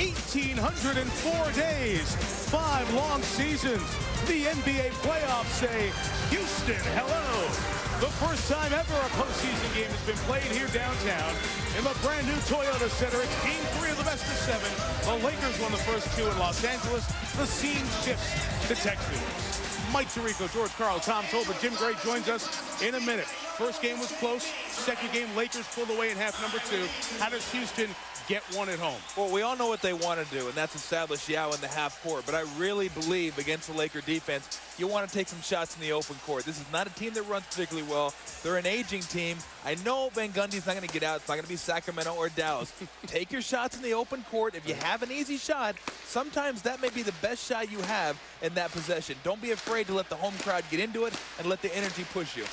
1,804 days, 5 long seasons. The NBA playoffs say, Houston, hello. The first time ever a postseason game has been played here downtown in the brand new Toyota Center. It's game 3 of the best of 7. The Lakers won the first 2 in Los Angeles. The scene shifts to Texas. Mike Tirico, George Karl, Tom Tolbert, Jim Gray joins us in a minute. First game was close. Second game, Lakers pulled away in half number 2. How does Houston get one at home? Well, we all know what they want to do, and that's establish Yao in the half court. But I really believe against the Laker defense, you want to take some shots in the open court. This is not a team that runs particularly well. They're an aging team. I know Van Gundy's not going to get out. It's not going to be Sacramento or Dallas. Take your shots in the open court. If you have an easy shot, sometimes that may be the best shot you have in that possession. Don't be afraid to let the home crowd get into it and let the energy push you.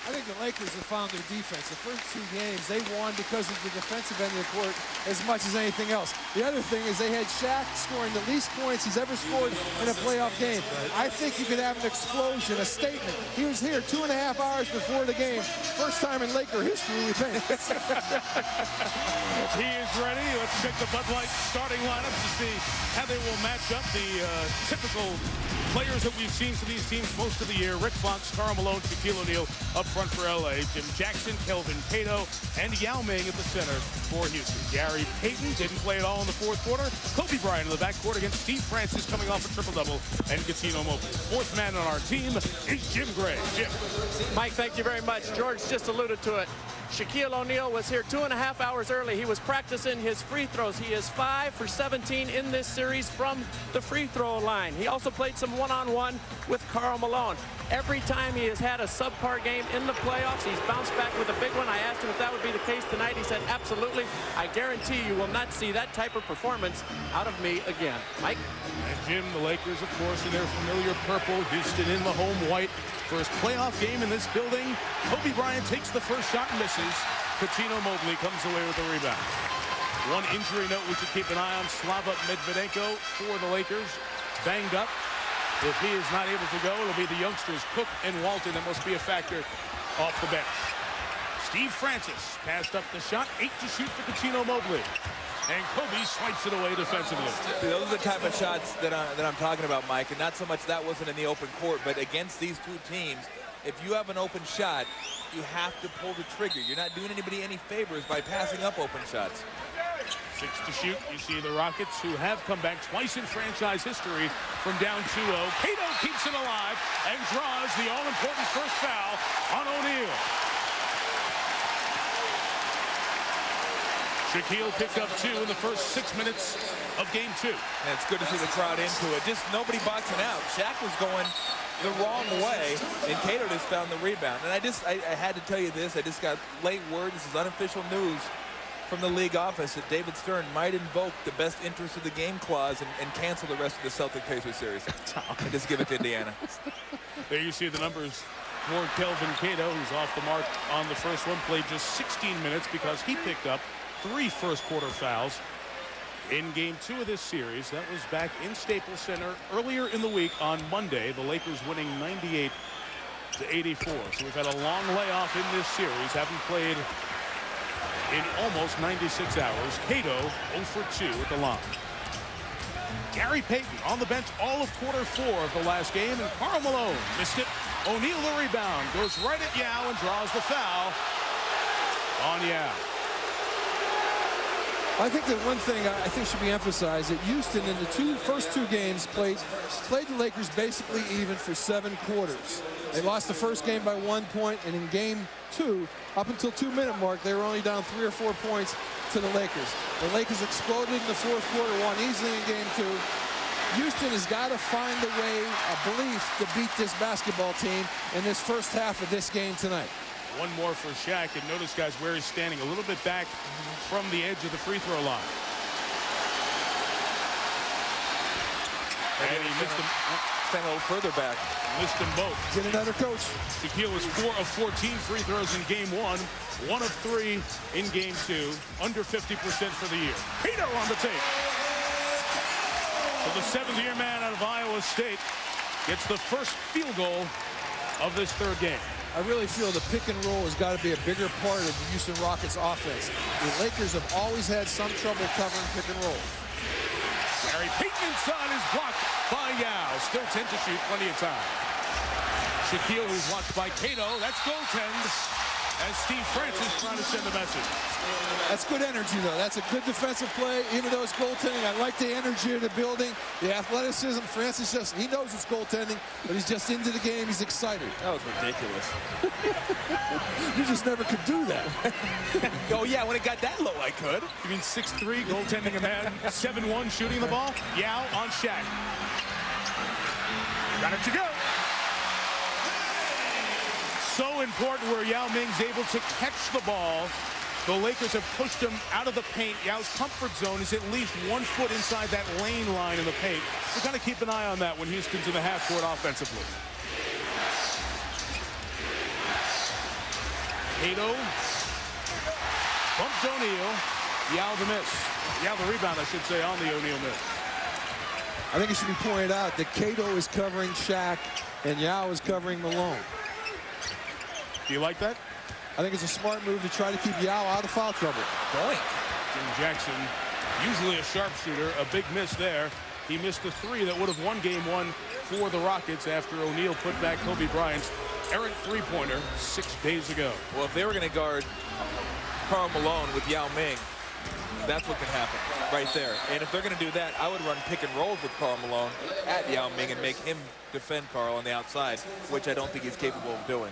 I think the Lakers have found their defense. The first 2 games, they won because of the defensive end of the court as much as anything else. The other thing is they had Shaq scoring the least points he's ever scored in a playoff game. I think you could have an explosion, a statement. He was here 2.5 hours before the game. First time in Laker history, we think. He is ready. Let's check the Bud Light starting lineup to see how they will match up the typical players that we've seen for these teams most of the year. Rick Fox, Karl Malone, Shaquille O'Neal up front for LA. Jim Jackson, Kelvin Cato, and Yao Ming at the center for Houston. Gary Payton didn't play at all in the 4th quarter. Kobe Bryant in the backcourt against Steve Francis coming off a triple-double, and Cuttino Mobley. 4th man on our team is Jim Gray. Jim. Mike, thank you very much. George just alluded to it. Shaquille O'Neal was here 2.5 hours early. He was practicing his free throws. He is 5 for 17 in this series from the free throw line. He also played some one-on-one with Karl Malone. Every time he has had a subpar game in the playoffs, he's bounced back with a big one. I asked him if that would be the case tonight. He said, absolutely. I guarantee you will not see that type of performance out of me again. Mike? And Jim, the Lakers, of course, in their familiar purple. Houston in the home white. First playoff game in this building. Kobe Bryant takes the first shot and misses. Cuttino Mobley comes away with the rebound. One injury note we should keep an eye on. Slava Medvedenko for the Lakers, banged up. If he is not able to go, it'll be the youngsters Cook and Walton that must be a factor off the bench. Steve Francis passed up the shot, 8 to shoot for Cuttino Mobley. And Kobe swipes it away defensively. Those are the type of shots that I'm talking about, Mike, and not so much that wasn't in the open court, but against these 2 teams, if you have an open shot, you have to pull the trigger. You're not doing anybody any favors by passing up open shots. 6 to shoot. You see the Rockets, who have come back twice in franchise history from down 2-0. Cato keeps it alive and draws the all-important first foul on O'Neal. Shaquille picked up 2 in the first 6 minutes of game 2. And it's good to see the crowd into it. Just nobody boxing out. Shaq was going the wrong way, and Cato just found the rebound. And I had to tell you this. I just got late word. This is unofficial news from the league office that David Stern might invoke the best interest of the game clause and cancel the rest of the Celtic-Pacers series. And just give it to Indiana. There you see the numbers for Kelvin Cato, who's off the mark on the first one. Played just 16 minutes because he picked up 3 first-quarter fouls in game 2 of this series. That was back in Staples Center earlier in the week on Monday. The Lakers winning 98 to 84. So we've had a long layoff in this series. Haven't played in almost 96 hours. Cato 0 for 2 at the line. Gary Payton on the bench all of quarter 4 of the last game, and Karl Malone missed it. O'Neal the rebound, goes right at Yao and draws the foul on Yao. I think that one thing I think should be emphasized, that Houston in the first two games played the Lakers basically even for 7 quarters. They lost the first game by 1 point, and in game 2, up until 2-minute mark, they were only down 3 or 4 points to the Lakers. The Lakers exploded in the 4th quarter, won easily in game 2. Houston has got to find a way, a belief, to beat this basketball team in this first half of this game tonight. One more for Shaq, and notice, guys, where he's standing a little bit back from the edge of the free throw line. And he missed them. Stand a little further back. Missed them both. Get another coach. Shaquille was 4 of 14 free throws in game 1, 1 of 3 in game 2, under 50% for the year. Peter on the tape. So the 7th-year man out of Iowa State gets the first field goal of this 3rd game. I really feel the pick and roll has got to be a bigger part of the Houston Rockets offense. The Lakers have always had some trouble covering pick and roll. Gary Payton inside is blocked by Yao. Still 10 to shoot, plenty of time. Shaquille, who's watched by Cato. That's goaltend as Steve Francis trying to send a message. That's good energy, though. That's a good defensive play, even though it's goaltending. I like the energy of the building, the athleticism. Francis he knows it's goaltending, but he's just into the game. He's excited. That was ridiculous. You just never could do that. Oh, yeah, when it got that low, I could. You mean 6'3", goaltending a man, 7'1", shooting the ball? Yao on Shaq. Got it to go. So important where Yao Ming's able to catch the ball. The Lakers have pushed him out of the paint. Yao's comfort zone is at least 1 foot inside that lane line in the paint. We've got to keep an eye on that when Houston's in the half court offensively. Cato bumped O'Neal. Yao the miss. Yao the rebound, I should say, on the O'Neal miss. I think it should be pointed out that Cato is covering Shaq and Yao is covering Malone. Do you like that? I think it's a smart move to try to keep Yao out of foul trouble. Going. Jim Jackson, usually a sharpshooter, a big miss there. He missed the three that would have won game 1 for the Rockets after O'Neal put back Kobe Bryant's errant three-pointer 6 days ago. Well, if they were going to guard Karl Malone with Yao Ming, that's what can happen right there. And if they're going to do that, I would run pick and rolls with Karl Malone at Yao Ming and make him defend Karl on the outside, which I don't think he's capable of doing.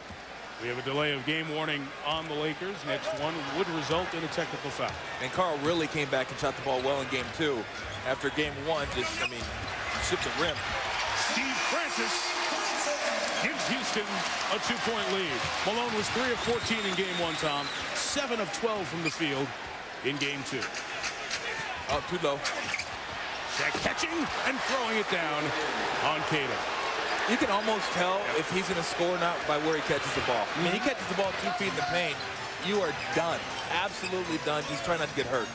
We have a delay of game warning on the Lakers. Next one would result in a technical foul. And Karl really came back and shot the ball well in game 2. After game 1, just, shipped the rim. Steve Francis gives Houston a 2-point lead. Malone was 3 of 14 in game 1, Tom. 7 of 12 from the field in game 2. Oh, too low. Shaq catching and throwing it down on Cato. You can almost tell if he's going to score or not by where he catches the ball. I mean, he catches the ball 2 feet in the paint. You are done. Absolutely done. Just try not to get hurt.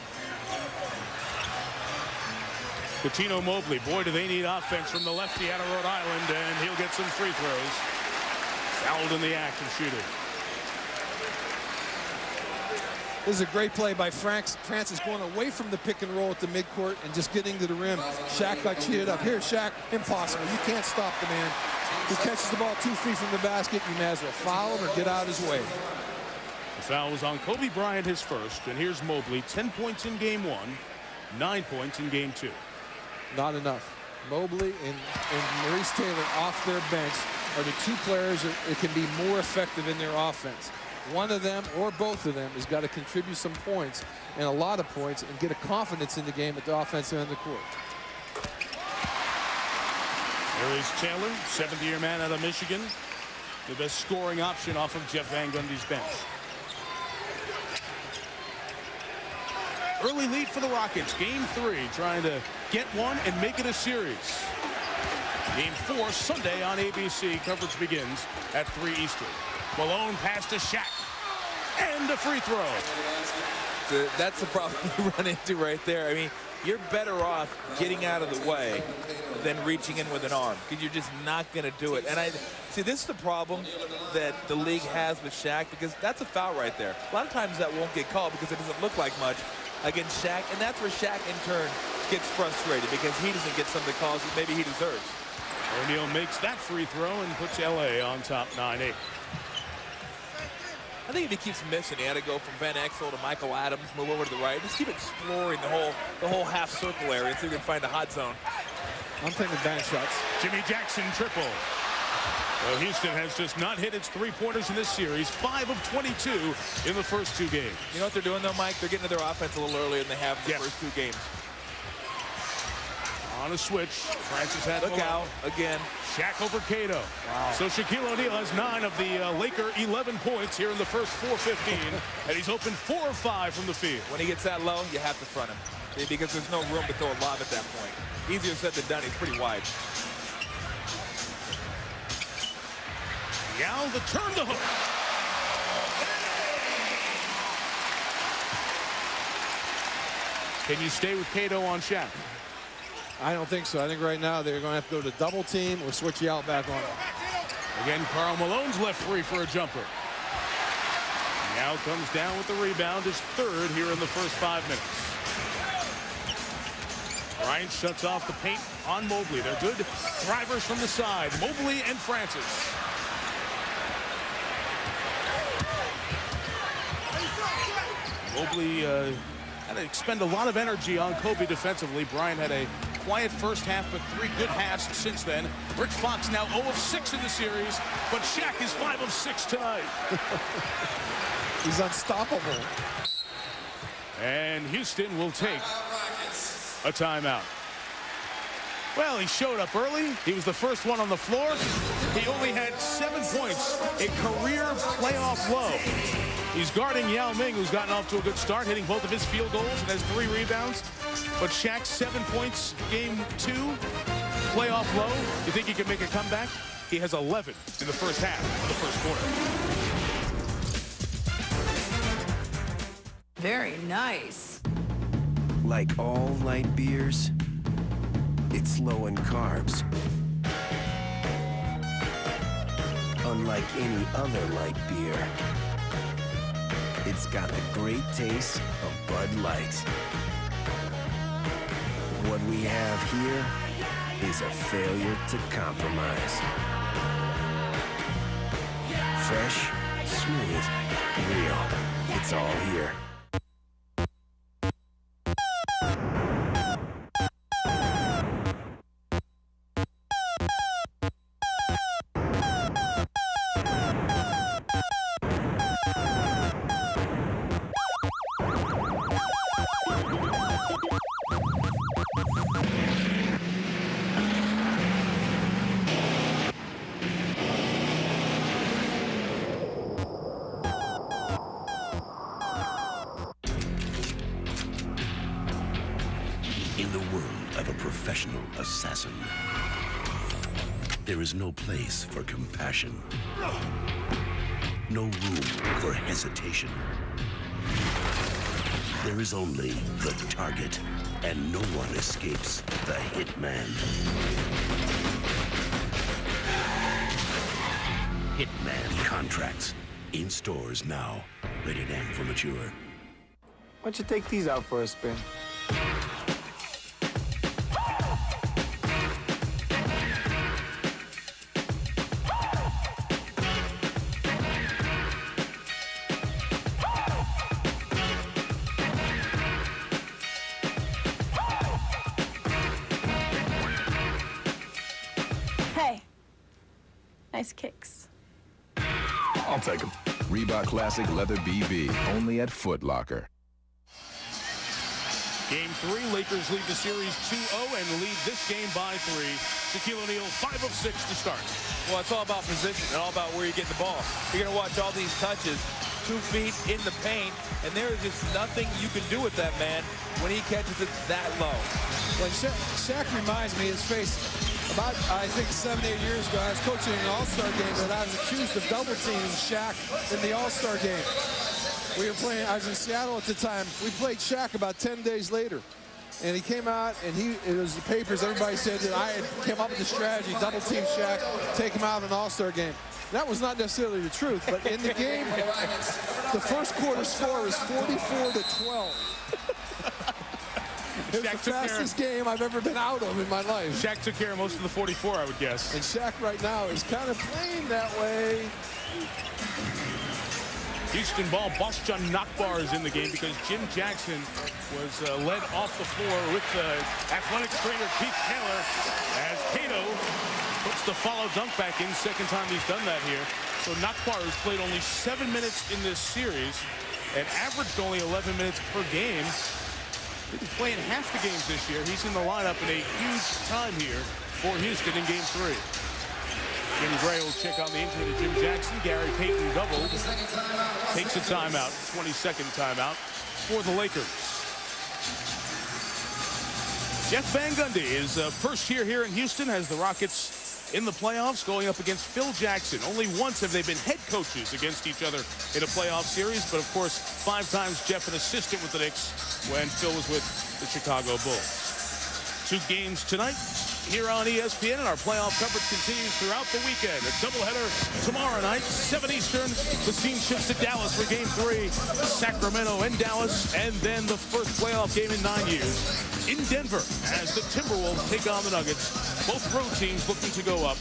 Cuttino Mobley, boy, do they need offense from the lefty out of Rhode Island, and he'll get some free throws. Fouled in the act of shooting. This is a great play by Francis going away from the pick and roll at the midcourt and just getting to the rim. Shaq got cheated up. Here, Shaq, impossible. You can't stop the man. He catches the ball 2 feet from the basket. You may as well foul him or get out of his way. The foul was on Kobe Bryant, his first, and here's Mobley, 10 points in game 1, 9 points in game 2. Not enough. Mobley and Maurice Taylor off their bench are the 2 players that can be more effective in their offense. One of them or both of them has got to contribute some points and a lot of points and get a confidence in the game at the offensive end of the court. There is Taylor, 7th-year man out of Michigan, the best scoring option off of Jeff Van Gundy's bench. Early lead for the Rockets. Game 3, trying to get one and make it a series. Game 4, Sunday on ABC. Coverage begins at 3 Eastern. Malone pass to Shaq. And a free throw. That's the problem you run into right there. I mean, you're better off getting out of the way than reaching in with an arm, because you're just not going to do it. And see, this is the problem that the league has with Shaq, because that's a foul right there. A lot of times that won't get called because it doesn't look like much against Shaq, and that's where Shaq in turn gets frustrated because he doesn't get some of the calls that maybe he deserves. O'Neal makes that free throw and puts LA on top 9-8. I think if he keeps missing, he had to go from Van Exel to Michael Adams, move over to the right. Just keep exploring the whole half circle area so you can find a hot zone. I'm taking bank shots. Jimmy Jackson triple. Well, Houston has just not hit its 3-pointers in this series. 5 of 22 in the first 2 games. You know what they're doing, though, Mike? They're getting to their offense a little earlier than they have in the first 2 games. On a switch, Francis had Look out again. Shaq over Cato. Wow. So Shaquille O'Neal has 9 of the Laker 11 points here in the first 4:15, and he's opened 4 of 5 from the field. When he gets that low, you have to front him because there's no room to throw a lob at that point. Easier said than done. He's pretty wide. Yao the turn the hook. Can you stay with Cato on Shaq? I don't think so. I think right now they're going to have to go to double team or switch you out back on. Again, Karl Malone's left free for a jumper. Now comes down with the rebound, his 3rd here in the first 5 minutes. Bryant shuts off the paint on Mobley. They're good drivers from the side. Mobley and Francis. Mobley had to expend a lot of energy on Kobe defensively. Bryant had a quiet first half, but 3 good halves since then. Rick Fox now 0 of 6 in the series, but Shaq is 5 of 6 tonight. He's unstoppable. And Houston will take a timeout. Well, he showed up early. He was the first one on the floor. He only had 7 points, a career playoff low. He's guarding Yao Ming, who's gotten off to a good start, hitting both of his field goals and has 3 rebounds. But Shaq's 7 points, game 2, playoff low. You think he can make a comeback? He has 11 in the first half of the first quarter. Very nice. Like all light beers, it's low in carbs. Unlike any other light beer, it's got the great taste of Bud Light. What we have here is a failure to compromise. Fresh, smooth, real. It's all here. In the world of a professional assassin, there is no place for compassion, no room for hesitation. There is only the target, and no one escapes the hitman. Hitman Contracts. In stores now. Rated M for mature. Why don't you take these out for a spin? Hey, nice kicks. I'll take them. Reebok Classic Leather BB, only at Foot Locker. Game 3, Lakers lead the series 2-0 and lead this game by 3. Shaquille O'Neal 5 of 6 to start. Well, it's all about position and all about where you get the ball. You're going to watch all these touches, 2 feet in the paint, and there is just nothing you can do with that man when he catches it that low. When Shaq reminds me, his face, about, I think, 7, 8 years ago, I was coaching an All-Star game that I was accused of double-teaming Shaq in the All-Star game. We were playing, I was in Seattle at the time. We played Shaq about 10 days later. And he came out, and it was the papers, everybody said that I had came up with the strategy, double-team Shaq, take him out in an All-Star game. That was not necessarily the truth, but in the game, the first quarter score was 44-12. It was the fastest game I've ever been out of in my life. Shaq took care of most of the 44, I would guess. And Shaq right now is kind of playing that way. Houston ball. Boston Nakbar is in the game because Jim Jackson was led off the floor with athletic trainer Keith Taylor as Cato puts the follow dunk back in. Second time he's done that here. So Nakbar has played only 7 minutes in this series and averaged only 11 minutes per game. He's been playing half the games this year. He's in the lineup in a huge time here for Houston in game 3. Jim Gray will check on the injury to Jim Jackson. Gary Payton doubled. Takes a timeout, 22nd timeout for the Lakers. Jeff Van Gundy is first year here in Houston as the Rockets in the playoffs going up against Phil Jackson. Only once have they been head coaches against each other in a playoff series, but of course 5 times Jeff an assistant with the Knicks when Phil was with the Chicago Bulls. 2 games tonight here on ESPN, and our playoff coverage continues throughout the weekend. A doubleheader tomorrow night, 7 Eastern. The team shifts to Dallas for game 3, Sacramento and Dallas, and then the first playoff game in 9 years in Denver as the Timberwolves take on the Nuggets. Both road teams looking to go up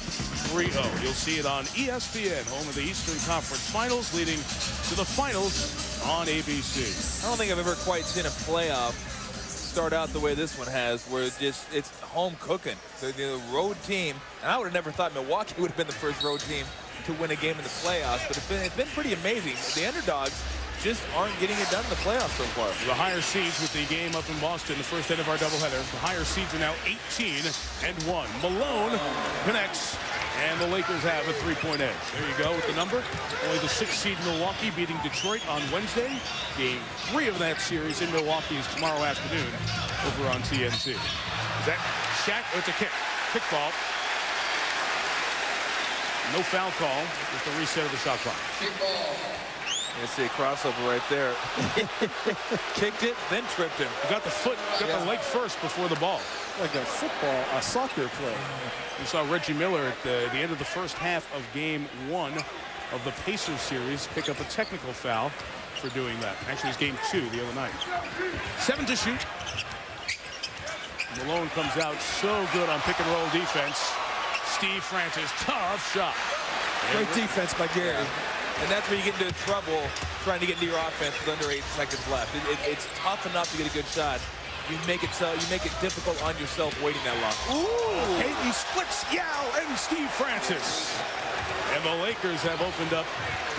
3-0. You'll see it on ESPN, home of the Eastern Conference Finals, leading to the finals on ABC. I don't think I've ever quite seen a playoff start out the way this one has, where it's home cooking. The road team, and I would have never thought Milwaukee would have been the first road team to win a game in the playoffs, but it's been pretty amazing. The underdogs just aren't getting it done in the playoffs so far. The higher seeds with the game up in Boston, the first end of our doubleheader. The higher seeds are now 18-1. Malone connects, and the Lakers have a 3-point edge. There you go with the number. Only the 6th seed Milwaukee beating Detroit on Wednesday. Game 3 of that series in Milwaukee is tomorrow afternoon over on TNT. Is that Shaq? Oh, it's a kick. Kick ball. No foul call. Just the reset of the shot clock. You see a crossover right there. Kicked it, then tripped him. Got the foot, got the leg first before the ball. Like a football, a soccer play. We saw Reggie Miller at the end of the first half of game 1 of the Pacers series pick up a technical foul for doing that. Actually, it's game 2 the other night. 7 to shoot. Malone comes out so good on pick and roll defense. Steve Francis, tough shot. Great defense by Gary. Yeah. And that's where you get into trouble trying to get into your offense with under 8 seconds left. It's tough enough to get a good shot. You make it difficult on yourself waiting that long. Ooh! He splits Yao and Steve Francis. And the Lakers have opened up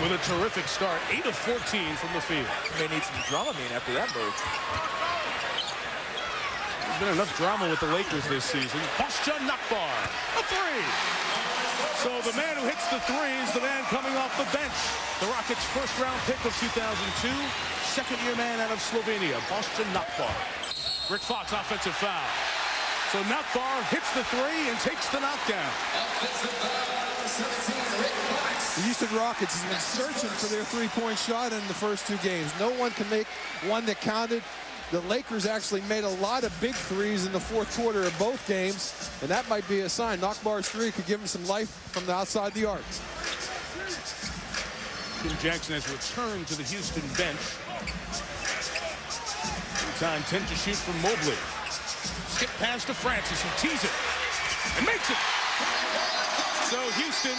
with a terrific start, 8 of 14 from the field. May need some Dramamine after that move. There's been enough drama with the Lakers this season. Boston Nakbar, a 3. So the man who hits the 3 is the man coming off the bench. The Rockets' first-round pick of 2002, second-year man out of Slovenia, Boston Nakbar. Rick Fox, offensive foul. So Nakbar hits the 3 and takes the knockdown. The Houston Rockets has been searching for their 3-point shot in the first 2 games. No one can make one that counted. The Lakers actually made a lot of big 3s in the 4th quarter of both games, and that might be a sign. Nakbar's 3 could give him some life from the outside the arc. Tim Jackson has returned to the Houston bench. Time 10 to shoot from Mobley. Skip pass to Francis, who tees it and makes it. So Houston,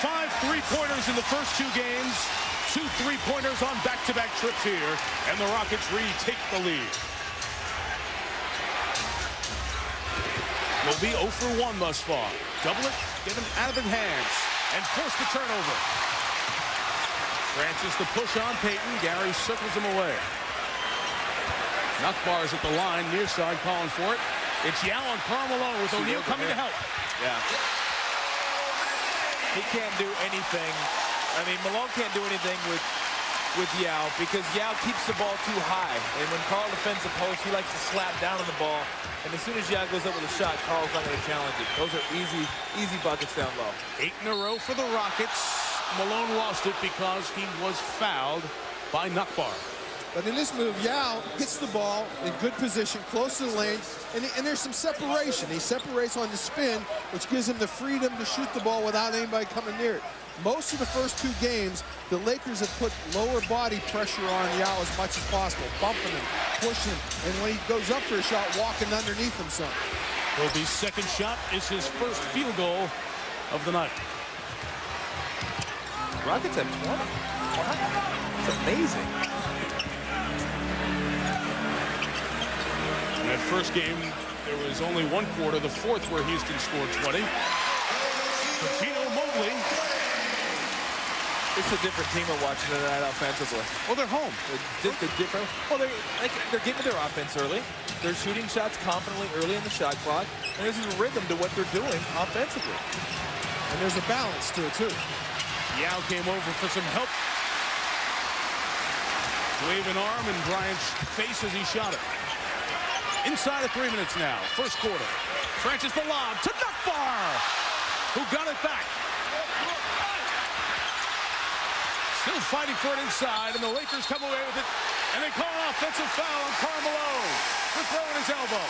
5 3-pointers in the first 2 games. 2 3-pointers on back-to-back trips here, and the Rockets retake the lead. Will be 0 for 1 thus far. Double it, get him out of their hands, and force the turnover. Francis the push on Payton. Gary circles him away. Nakbar's at the line, near side, calling for it. It's Yao and Carmelo with O'Neal coming to help. Yeah. He can't do anything. I mean, Malone can't do anything with Yao because Yao keeps the ball too high. And when Carl defends the post, he likes to slap down on the ball. And as soon as Yao goes up with a shot, Carl's not going to challenge it. Those are easy buckets down low. 8 in a row for the Rockets. Malone lost it because he was fouled by Nakbar. But in this move, Yao hits the ball in good position, close to the lane, and there's some separation. He separates on the spin, which gives him the freedom to shoot the ball without anybody coming near it. Most of the first 2 games, the Lakers have put lower body pressure on Yao as much as possible, bumping him, pushing him, and when he goes up for a shot, walking underneath him some. Kobe's second shot is his first field goal of the night. Rockets have 20. Wow. It's amazing. In that first game, there was only 1 quarter, the 4th, where Houston scored 20. Tino Mobley. It's a different team we're watching tonight offensively. Well, they're home. They're different. Well, they're getting to their offense early. They're shooting shots confidently early in the shot clock. And there's a rhythm to what they're doing offensively. And there's a balance to it, too. Yao came over for some help. Wave an arm in Bryant's face as he shot it. Inside of 3 minutes now, first quarter. Francis the lob to Nakbar, who got it back. Still fighting for it inside, and the Lakers come away with it, and they call an offensive foul on Carmelo for throwing his elbow.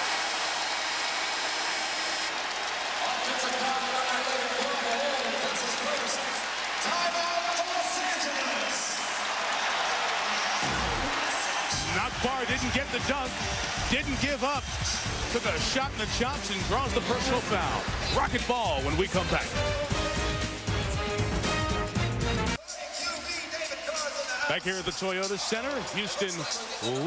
Nakbar didn't get the dunk. didn't give up. Took a shot in the chops and draws the personal foul. Rocket ball when we come back. Back here at the Toyota Center, Houston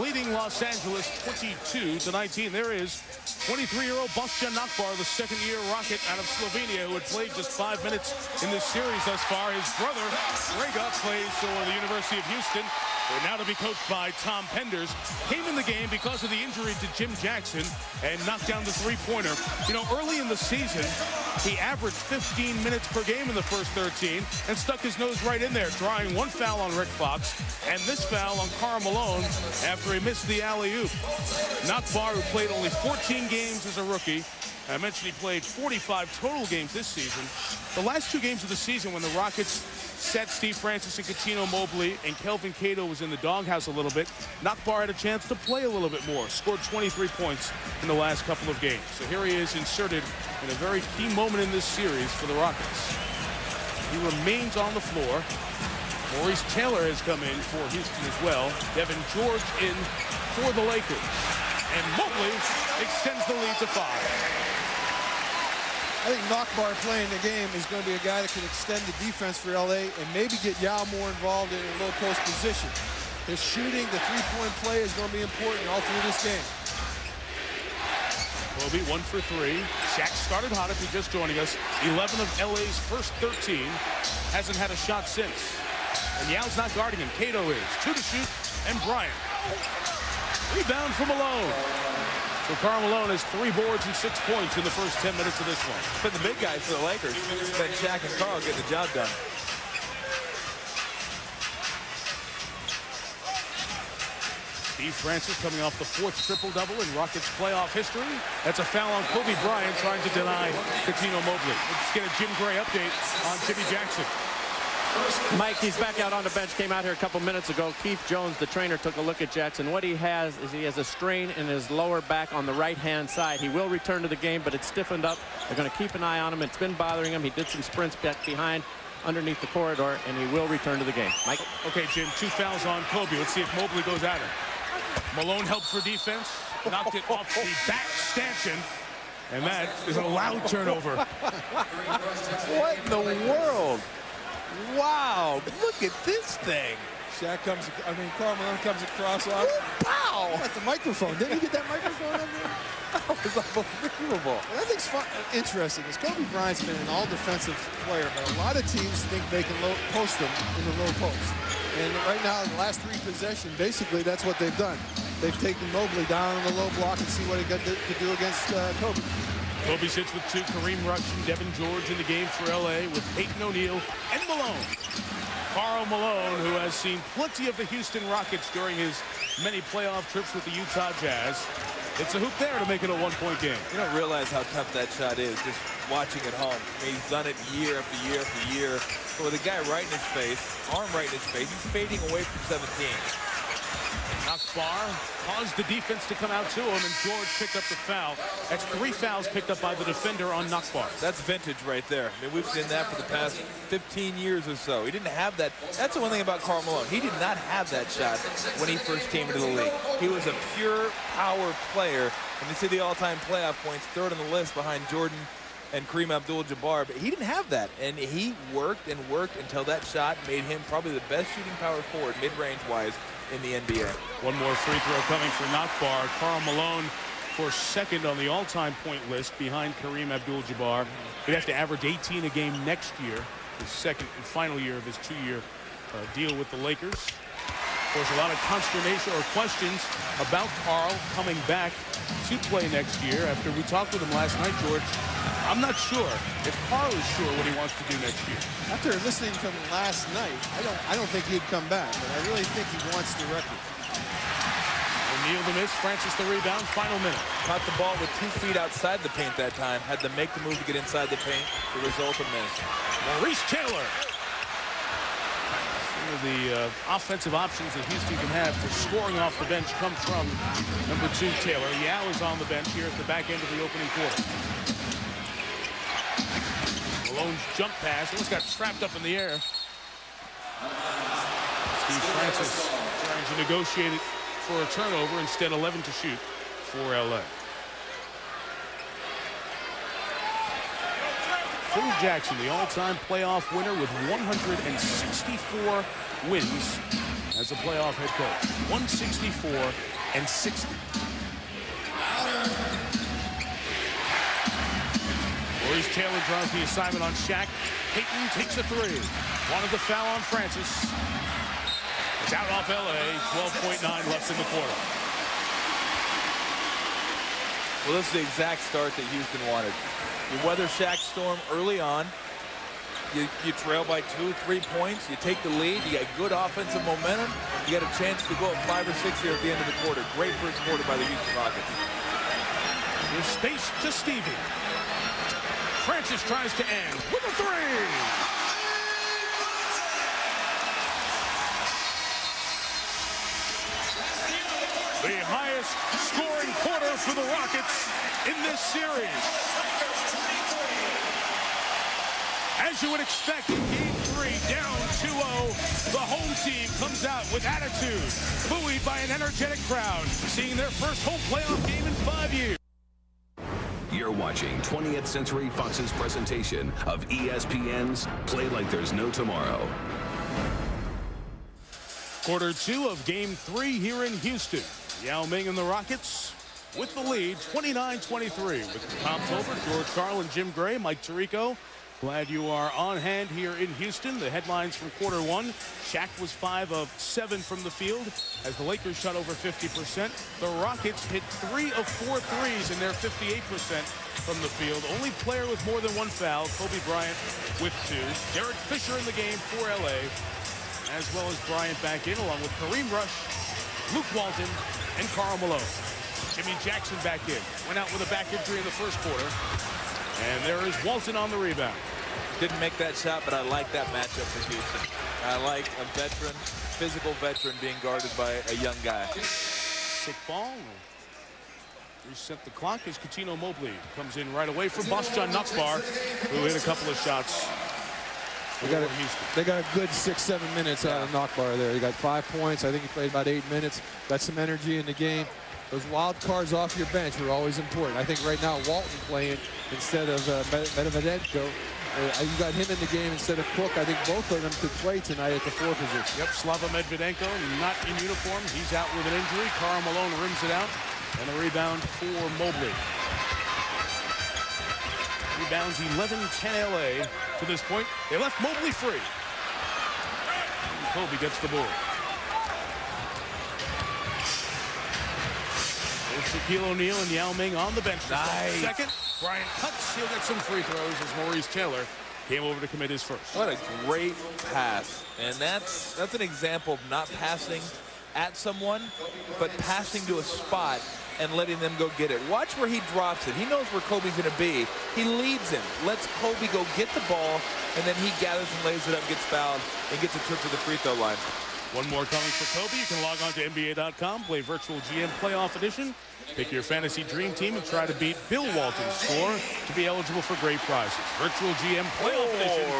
leading Los Angeles 22-19. There is 23-year-old Bosjan Nakbar, the second-year Rocket out of Slovenia, who had played just 5 minutes in this series thus far. His brother, Rega, plays for the University of Houston. They're now to be coached by Tom Penders. Came in the game because of the injury to Jim Jackson and knocked down the three-pointer. You know, early in the season, he averaged 15 minutes per game in the first 13 and stuck his nose right in there, drawing one foul on Rick Fox and this foul on Karl Malone after he missed the alley-oop. Nakbar, who played only 14 games as a rookie, I mentioned he played 45 total games this season. The last 2 games of the season when the Rockets set Steve Francis and Cuttino Mobley and Kelvin Cato was in the doghouse a little bit, Nakbar had a chance to play a little bit more. Scored 23 points in the last couple of games. So here he is inserted in a very key moment in this series for the Rockets. He remains on the floor. Maurice Taylor has come in for Houston as well. Devin George in for the Lakers. And Mobley extends the lead to 5. I think Nakbar playing the game is going to be a guy that can extend the defense for LA and maybe get Yao more involved in a low post position. His shooting, the three-point play is going to be important all through this game. Kobe 1 for 3. Shaq started hot if you're just joining us. 11 of LA's first 13. Hasn't had a shot since. And Yao's not guarding him. Cato is. 2 to shoot. And Bryant. Rebound from Malone. So Karl Malone has 3 boards and 6 points in the first 10 minutes of this one. But the big guys for the Lakers, Ben Shaq and Karl, get the job done. Steve Francis coming off the 4th triple-double in Rockets playoff history. That's a foul on Kobe Bryant trying to deny Cuttino Mobley. Let's get a Jim Gray update on Jimmy Jackson. Mike, he's back out on the bench, came out here a couple minutes ago. Keith Jones, the trainer, took a look at Jackson. What he has is he has a strain in his lower back on the right-hand side. He will return to the game, but it's stiffened up. They're going to keep an eye on him. It's been bothering him. He did some sprints back behind underneath the corridor, and he will return to the game. Mike? Okay, Jim, 2 fouls on Kobe. Let's see if Mobley goes at him. Malone helped for defense, knocked it off the back stanchion, and that is a loud turnover. What in the world? Wow, look at this thing. Karl Malone comes across. Pow! At the microphone. Didn't you get that microphone over there? That was unbelievable. What I think's interesting is Kobe Bryant's been an all-defensive player, but a lot of teams think they can post him in the low post. And right now, in the last 3 possessions, basically that's what they've done. They've taken Mobley down on the low block and see what he could do against Kobe. Kobe sits with 2. Kareem Rush and Devin George in the game for LA with Peyton O'Neal and Malone. Karl Malone, who has seen plenty of the Houston Rockets during his many playoff trips with the Utah Jazz. It's a hoop there to make it a 1-point game. You don't realize how tough that shot is just watching at home. I mean, he's done it year after year after year. But with a guy right in his face, arm right in his face, he's fading away from 17. Nakbar caused the defense to come out to him, and George picked up the foul. That's 3 fouls picked up by the defender on Nakbar. That's vintage right there. I mean, we've seen that for the past 15 years or so. He didn't have that. That's the one thing about Karl Malone. He did not have that shot when he first came into the league. He was a pure power player. And you see the all-time playoff points, 3rd on the list behind Jordan and Kareem Abdul-Jabbar, but he didn't have that. And he worked and worked until that shot made him probably the best shooting power forward, mid-range-wise, in the NBA. One more free throw coming for Nakbar. Karl Malone for 2nd on the all-time point list behind Kareem Abdul-Jabbar. He'd have to average 18 a game next year, his 2nd and final year of his 2-year deal with the Lakers. Of course, a lot of consternation or questions about Karl coming back to play next year. After we talked with him last night, George, I'm not sure if Karl is sure what he wants to do next year. After listening to him last night, I don't think he'd come back, but I really think he wants the record. O'Neal the miss, Francis the rebound, final minute. Caught the ball with 2 feet outside the paint that time. Had to make the move to get inside the paint. The result, a miss. Maurice Taylor. Some of the offensive options that Houston can have for scoring off the bench come from number 2 Taylor. Yao is on the bench here at the back end of the opening quarter. Malone's jump pass almost got trapped up in the air. Steve Francis trying to negotiate it for a turnover, instead 11 to shoot. for LA. Phil Jackson, the all-time playoff winner with 164 wins as a playoff head coach. 164 and 60. Maurice Taylor draws the assignment on Shaq. Payton takes a three. Wanted the foul on Francis. It's out off LA. 12.9 left in the quarter. Well, this is the exact start that Houston wanted. You weather Shaq's storm early on. You trail by 2-3 points. You take the lead. You got good offensive momentum. You got a chance to go up 5 or 6 here at the end of the quarter. Great first quarter by the Houston Rockets. With space to Stevie. Francis tries to end with a three. The highest scoring quarter for the Rockets in this series. As you would expect in Game 3, down 2-0, the home team comes out with attitude, buoyed by an energetic crowd, seeing their first home playoff game in 5 years. You're watching 20th Century Fox's presentation of ESPN's Play Like There's No Tomorrow. Quarter 2 of Game 3 here in Houston. Yao Ming and the Rockets with the lead, 29-23. With Tom Tolbert, George Karl, and Jim Gray, Mike Tirico. Glad you are on hand here in Houston. The headlines from quarter 1. Shaq was 5 of 7 from the field as the Lakers shot over 50%. The Rockets hit 3 of 4 threes in their 58% from the field. Only player with more than 1 foul, Kobe Bryant with 2. Derek Fisher in the game for LA, as well as Bryant back in, along with Kareem Rush, Luke Walton, and Karl Malone. Jimmy Jackson back in. Went out with a back injury in the first quarter. And there is Walton on the rebound. Didn't make that shot, but I like that matchup for Houston. I like a veteran, physical veteran being guarded by a young guy. Kick ball. Reset the clock as Coutinho Mobley comes in right away from Boston Nakbar, who hit a couple of shots. They got a good 6-7 minutes out of Nakbar there. He got 5 points. I think he played about 8 minutes. Got some energy in the game. Those wild cards off your bench are always important. I think right now Walton playing instead of Medvedenko. You got him in the game instead of Cook. I think both of them could play tonight at the 4 position. Yep, Slava Medvedenko not in uniform. He's out with an injury. Karl Malone rims it out. And a rebound for Mobley. Rebounds 11-10 LA to this point. They left Mobley free. And Kobe gets the board. Shaquille O'Neal and Yao Ming on the bench. Nice. Second, Bryant cuts. He'll get some free throws as Maurice Taylor came over to commit his first. What a great pass. And that's an example of not passing at someone, but passing to a spot and letting them go get it. Watch where he drops it. He knows where Kobe's going to be. He leads him, lets Kobe go get the ball, and then he gathers and lays it up, gets fouled, and gets a trip to the free throw line. One more coming for Kobe. You can log on to NBA.com, play Virtual GM Playoff Edition, pick your fantasy dream team, and try to beat Bill Walton's score to be eligible for great prizes. Virtual GM Playoff Edition,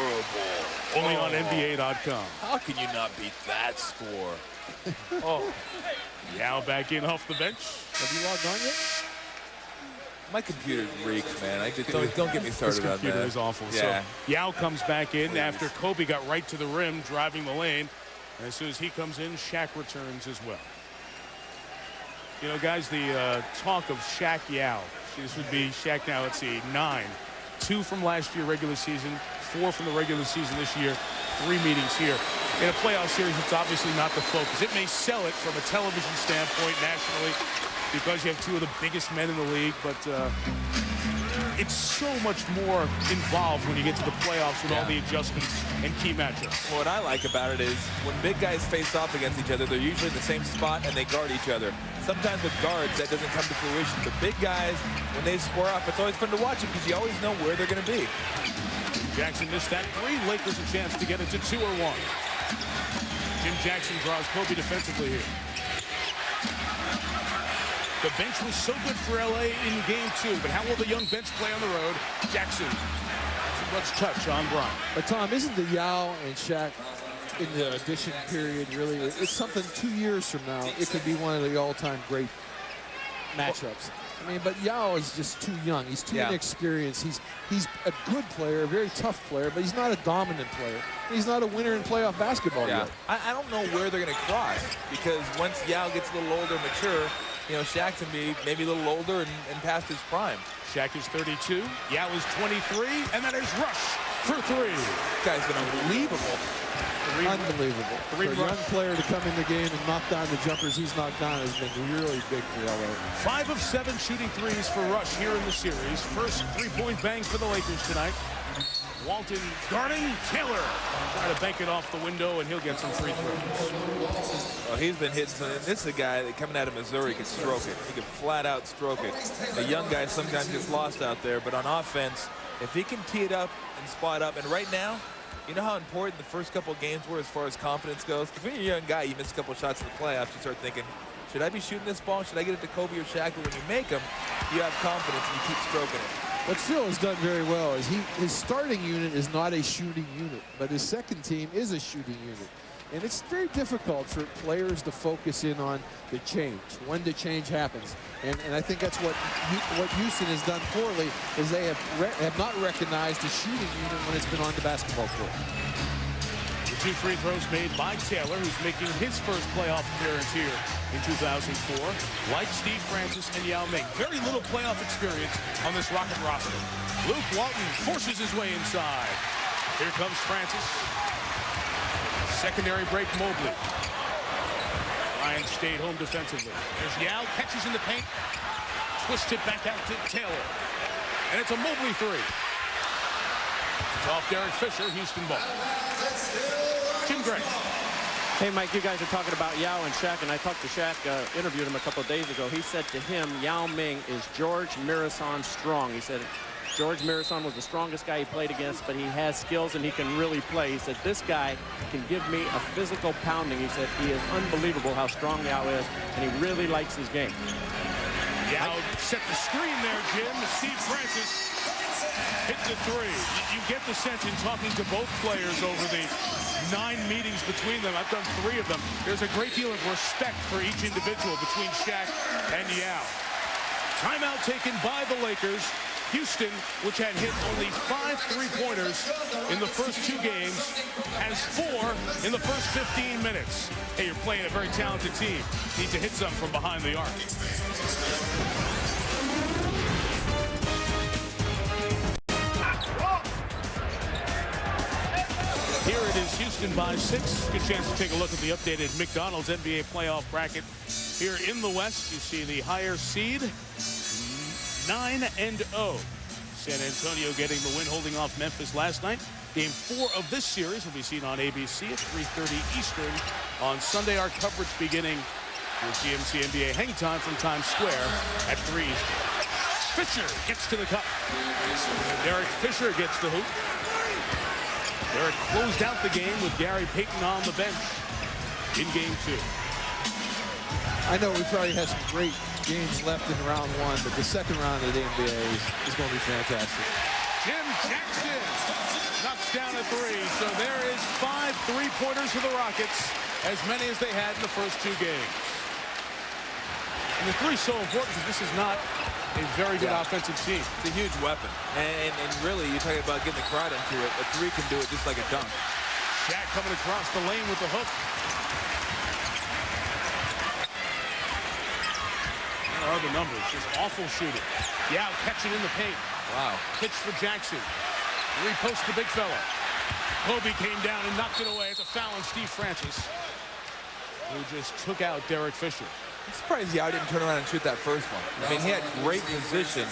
only on NBA.com. How can you not beat that score? Yao back in off the bench. Have you logged on yet? My computer reeks, man. Don't get me started on that. This computer is awful. Yeah. So Yao comes back in after Kobe got right to the rim, driving the lane. And as soon as he comes in, Shaq returns as well. You know, guys, the talk of Shaq Yao. This would be Shaq now, let's see, 9. 2 from last year regular season, 4 from the regular season this year, 3 meetings here. In a playoff series, it's obviously not the focus. It may sell it from a television standpoint nationally because you have 2 of the biggest men in the league, but it's so much more involved when you get to the playoffs with all the adjustments and key matchups. What I like about it is when big guys face off against each other, they're usually in the same spot and they guard each other. Sometimes with guards, that doesn't come to fruition. But big guys, when they square off, it's always fun to watch it because you always know where they're going to be. Jackson missed that 3. Lakers a chance to get it to 2 or 1. Jim Jackson draws Kobe defensively here. The bench was so good for LA in Game 2, but how will the young bench play on the road? Jackson, too much touch on Bryant. But Tom, isn't the Yao and Shaq in the addition period really? It's something 2 years from now. It could be one of the all-time great matchups. I mean, but Yao is just too young. He's too inexperienced. He's a good player, a very tough player, but he's not a dominant player. He's not a winner in playoff basketball yet. I don't know where they're going to cross, because once Yao gets a little older, mature, you know, Shaq's going to be maybe a little older and past his prime. Shaq is 32, Yao is 23, and then there's Rush for 3. This guy's been unbelievable. Unbelievable. For a young player to come in the game and knock down the jumpers he's knocked down has been really big for LA. 5 of 7 shooting threes for Rush here in the series. First three-point bang for the Lakers tonight. Walton guarding Taylor. Try to bank it off the window, and he'll get some free throws. Well, he's been hitting some. This is a guy that coming out of Missouri can stroke it. He can flat out stroke it. A young guy sometimes gets lost out there, but on offense, if he can tee it up and spot up, and right now, you know how important the first couple of games were as far as confidence goes? If you're a young guy, you miss a couple of shots in the playoffs, you start thinking, should I be shooting this ball? Should I get it to Kobe or Shaq? But when you make them, you have confidence and you keep stroking it. What Phil has done very well is his starting unit is not a shooting unit, but his second team is a shooting unit. And it's very difficult for players to focus in on the change, when the change happens. And I think that's what Houston has done poorly, is they have not recognized the shooting unit when it's been on the basketball court. The 2 free throws made by Taylor, who's making his first playoff appearance here in 2004. Like Steve Francis and Yao Ming, very little playoff experience on this Rocket roster. Luke Walton forces his way inside. Here comes Francis. Secondary break, Mobley. Ryan stayed home defensively. There's Yao, catches in the paint, twists it back out to Taylor. And it's a Mobley 3. It's off Derek Fisher, Houston ball. Tim Gray. Hey, Mike, you guys are talking about Yao and Shaq, and I talked to Shaq, interviewed him a couple of days ago. He said to him, Yao Ming is George Mirasan strong. He said George Mirasan was the strongest guy he played against, but he has skills and he can really play. He said, this guy can give me a physical pounding. He said, he is unbelievable how strong Yao is, and he really likes his game. Yao set the screen there, Jim. Steve Francis hit the 3. You get the sense in talking to both players over the 9 meetings between them. I've done 3 of them. There's a great deal of respect for each individual between Shaq and Yao. Timeout taken by the Lakers. Houston, which had hit only 5 3-pointers in the first 2 games, has 4 in the first 15 minutes. Hey, you're playing a very talented team. Need to hit some from behind the arc. Here it is, Houston by 6. Good chance to take a look at the updated McDonald's NBA playoff bracket. Here in the West, you see the higher seed, 9-0. San Antonio getting the win, holding off Memphis last night. Game 4 of this series will be seen on ABC at 3:30 Eastern on Sunday. Our coverage beginning with GMC NBA hang time from Times Square at 3 Eastern. Fisher gets to the cup. Derek Fisher gets the hoop. Derek closed out the game with Gary Payton on the bench in Game 2. I know we probably have some great games left in round 1, but the second round of the NBA is going to be fantastic. Jim Jackson knocks down a 3. So there is 5 3-pointers for the Rockets, as many as they had in the first 2 games. And the 3 is so important because this is not a very good offensive team. It's a huge weapon. And really, you're talking about getting the crowd into it. A 3 can do it just like a dunk. Shaq coming across the lane with the hook. There are the numbers. Just awful shooting. Yao catching in the paint. Wow. Pitch for Jackson. Repost the big fella. Kobe came down and knocked it away. It's a foul on Steve Francis, who just took out Derek Fisher. I'm surprised Yao didn't turn around and shoot that first one. I mean, he had great position,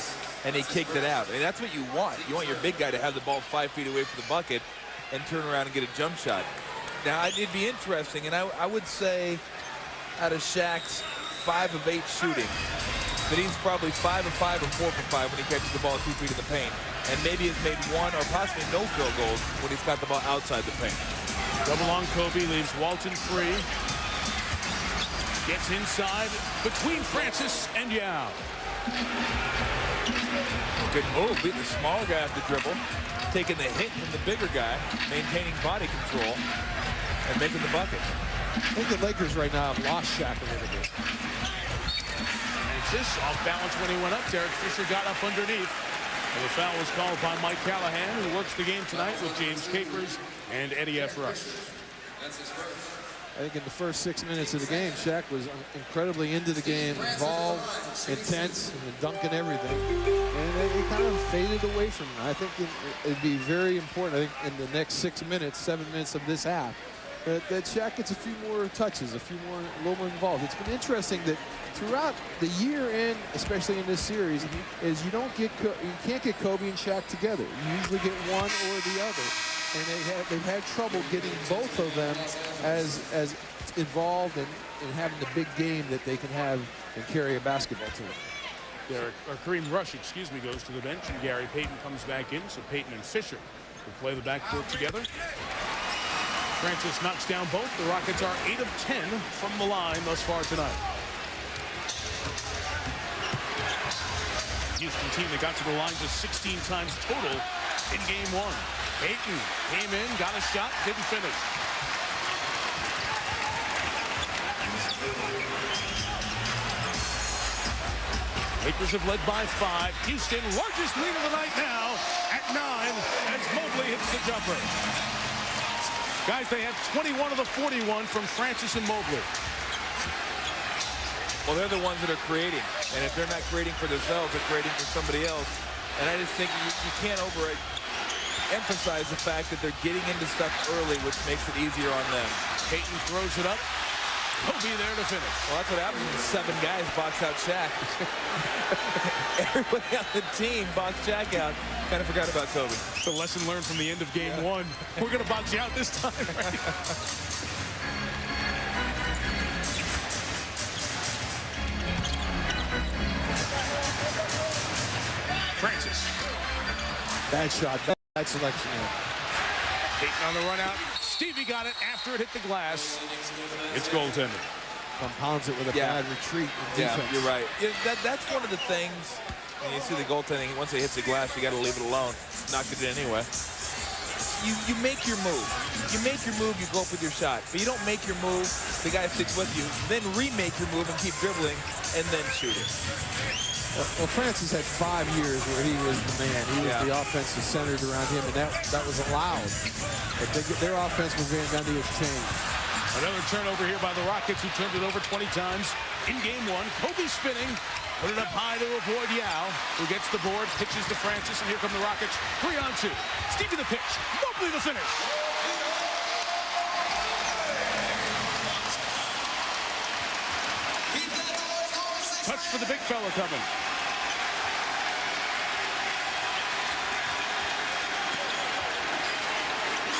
and he kicked it out. And that's what you want. You want your big guy to have the ball 5 feet away from the bucket and turn around and get a jump shot. Now, it'd be interesting, and I would say out of Shaq's 5 of 8 shooting, that he's probably 5 of 5 or 4 for 5 when he catches the ball 2 feet in the paint. And maybe has made 1 or possibly no field goals when he's got the ball outside the paint. Double on Kobe, leaves Walton free. Gets inside between Francis and Yao. Good move, beating the smaller guy off the dribble, taking the hit from the bigger guy, maintaining body control, and making the bucket. I think the Lakers right now have lost Shaq a little bit. And Francis off balance when he went up. Derek Fisher got up underneath. And the foul was called by Mike Callahan, who works the game tonight with James Capers and Eddie F. Rush. I think in the first 6 minutes of the game, Shaq was incredibly into the game, involved, intense, and dunking everything. And he kind of faded away from it. I think it'd be very important, I think, in the next 6 minutes, 7 minutes of this half, that Shaq gets a few more touches, a little more involved. It's been interesting that throughout the year, and especially in this series, is you can't get Kobe and Shaq together. You usually get one or the other. And they've had trouble getting both of them as involved in having the big game that they can have and carry a basketball team. Kareem Rush, goes to the bench, and Gary Payton comes back in. So Payton and Fisher will play the backcourt together. Francis knocks down both. The Rockets are 8 of 10 from the line thus far tonight. Houston team that got to the line just 16 times total in game one. Payton came in, got a shot, didn't finish. Lakers have led by 5. Houston, largest lead of the night now at 9 as Mobley hits the jumper. Guys, they have 21 of the 41 from Francis and Mobley. Well, they're the ones that are creating. And if they're not creating for themselves, they're creating for somebody else. And I just think you can't emphasize the fact that they're getting into stuff early, which makes it easier on them. Payton throws it up. Kobe there to finish. Well, that's what happens when 7 guys box out Shaq. Everybody on the team boxed Shaq out. Kind of forgot about Kobe. It's a lesson learned from the end of game one. We're going to box you out this time, right? Francis. Bad shot. Bad selection. Payton on the run out. Stevie got it after it hit the glass. It's goaltending. Compounds it with a bad retreat in defense. Yeah, you're right. That's one of the things. When you see the goaltending, once it hits the glass, you got to leave it alone. Knocked it in anyway. You make your move. You make your move, you go up with your shot. But you don't make your move, the guy sticks with you. Then remake your move and keep dribbling, and then shoot it. Well, Francis had 5 years where he was the man. He was the offense was centered around him, and that was allowed. But their offense was very down to exchange. Another turnover here by the Rockets, who turned it over 20 times in game one. Kobe spinning, put it up high to avoid Yao, who gets the board, pitches to Francis, and here come the Rockets. 3-on-2. Stevie the pitch. Mobley the finish. Touch for the big fella coming.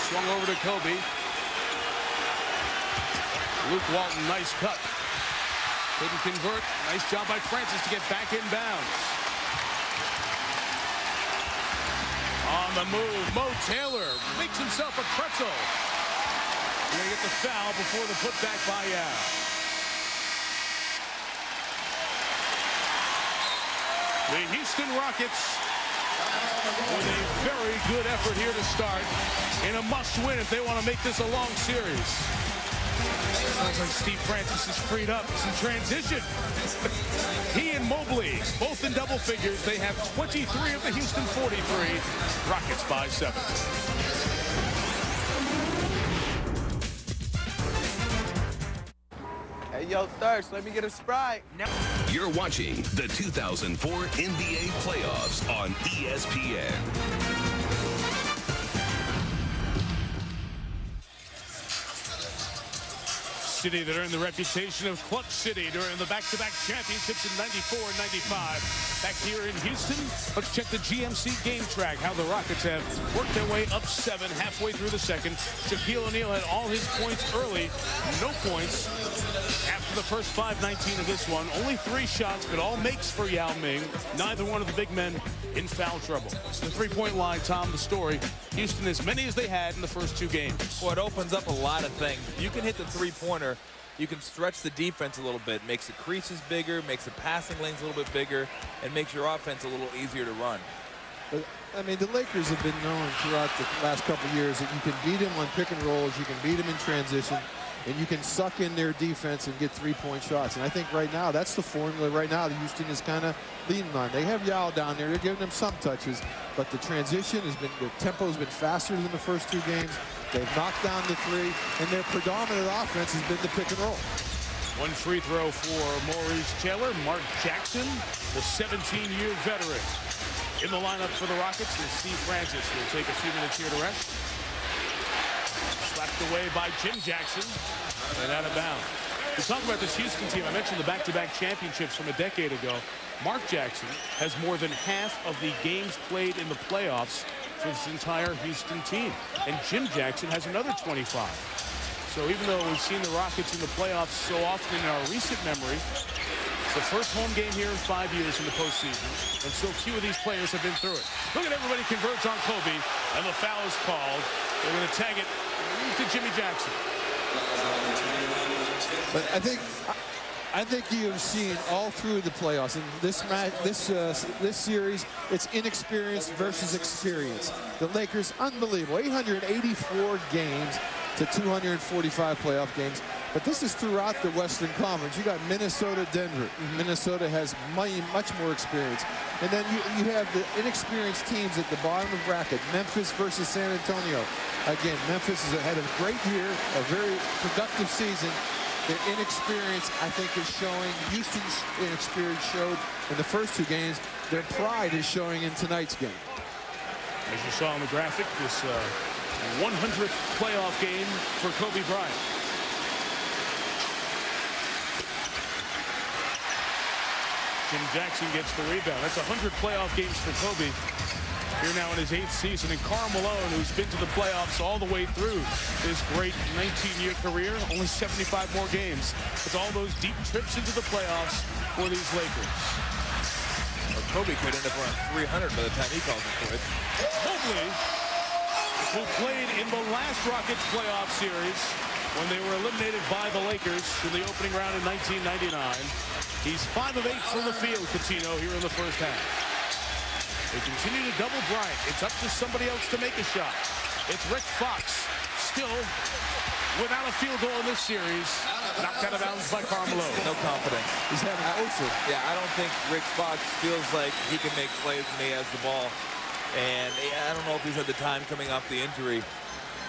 Swung over to Kobe. Luke Walton, nice cut. Couldn't convert. Nice job by Francis to get back in bounds. On the move, Mo Taylor makes himself a pretzel. He's going to get the foul before the putback by Yao. The Houston Rockets with a very good effort here to start in a must-win if they want to make this a long series. Sounds like Steve Francis is freed up. It's in transition. He and Mobley, both in double figures. They have 23 of the Houston 43. Rockets by 7. Hey, yo, Thirst, let me get a Sprite. You're watching the 2004 NBA playoffs on ESPN. City that earned the reputation of Clutch City during the back-to-back championships in 94 and 95. Back here in Houston, let's check the GMC game track, how the Rockets have worked their way up 7 halfway through the second. Shaquille O'Neal had all his points early, no points after the first 5:19 of this one. Only 3 shots, but all makes for Yao Ming. Neither one of the big men in foul trouble. The three-point line, Tom, the story. Houston as many as they had in the first 2 games. Well, it opens up a lot of things. You can hit the three-pointer. You can stretch the defense a little bit, makes the creases bigger, makes the passing lanes a little bit bigger, and makes your offense a little easier to run. But, I mean, the Lakers have been known throughout the last couple of years that you can beat them on pick and rolls, you can beat them in transition, and you can suck in their defense and get three-point shots. And I think right now that's the formula right now that Houston is kind of leaning on. They have Yao down there. They're giving them some touches, but the transition has been, the tempo has been faster than the first two games. They've knocked down the three, and their predominant offense has been the pick and roll. One free throw for Maurice Taylor. Mark Jackson, the 17-year veteran. In the lineup for the Rockets is Steve Francis. Will take a few minutes here to rest. Slapped away by Jim Jackson and out of bounds. We talk about this Houston team. I mentioned the back-to-back championships from a decade ago. Mark Jackson has more than half of the games played in the playoffs for this entire Houston team. And Jim Jackson has another 25. So even though we've seen the Rockets in the playoffs so often in our recent memory, it's the first home game here in 5 years in the postseason, and so few of these players have been through it. Look at everybody converge on Kobe, and the foul is called. They're going to tag it to Jimmy Jackson. But I think you have seen all through the playoffs, and this series, it's inexperience versus experience. The Lakers, unbelievable, 884 games to 245 playoff games. But this is throughout the Western Conference. You got Minnesota, Denver. Minnesota has much more experience. And then you have the inexperienced teams at the bottom of the bracket. Memphis versus San Antonio. Again, Memphis has had a great year, a very productive season. Their inexperience, I think, is showing. Houston's inexperience showed in the first two games. Their pride is showing in tonight's game. As you saw on the graphic, this 100th playoff game for Kobe Bryant. Jim Jackson gets the rebound. That's 100 playoff games for Kobe. Here now in his 8th season. And Karl Malone, who's been to the playoffs all the way through his great 19-year career, only 75 more games. It's all those deep trips into the playoffs for these Lakers. Well, Kobe could end up around 300 by the time he calls it quits. Mobley, who played in the last Rockets playoff series when they were eliminated by the Lakers in the opening round in 1999. He's 5 of 8 from the field, Coutinho, here in the first half. They continue to double Bryant. It's up to somebody else to make a shot. It's Rick Fox, still without a field goal in this series. Knocked out of bounds by Karl Malone. No confidence. He's having an offer. Yeah, I don't think Rick Fox feels like he can make plays when he has the ball. And I don't know if he's had the time coming off the injury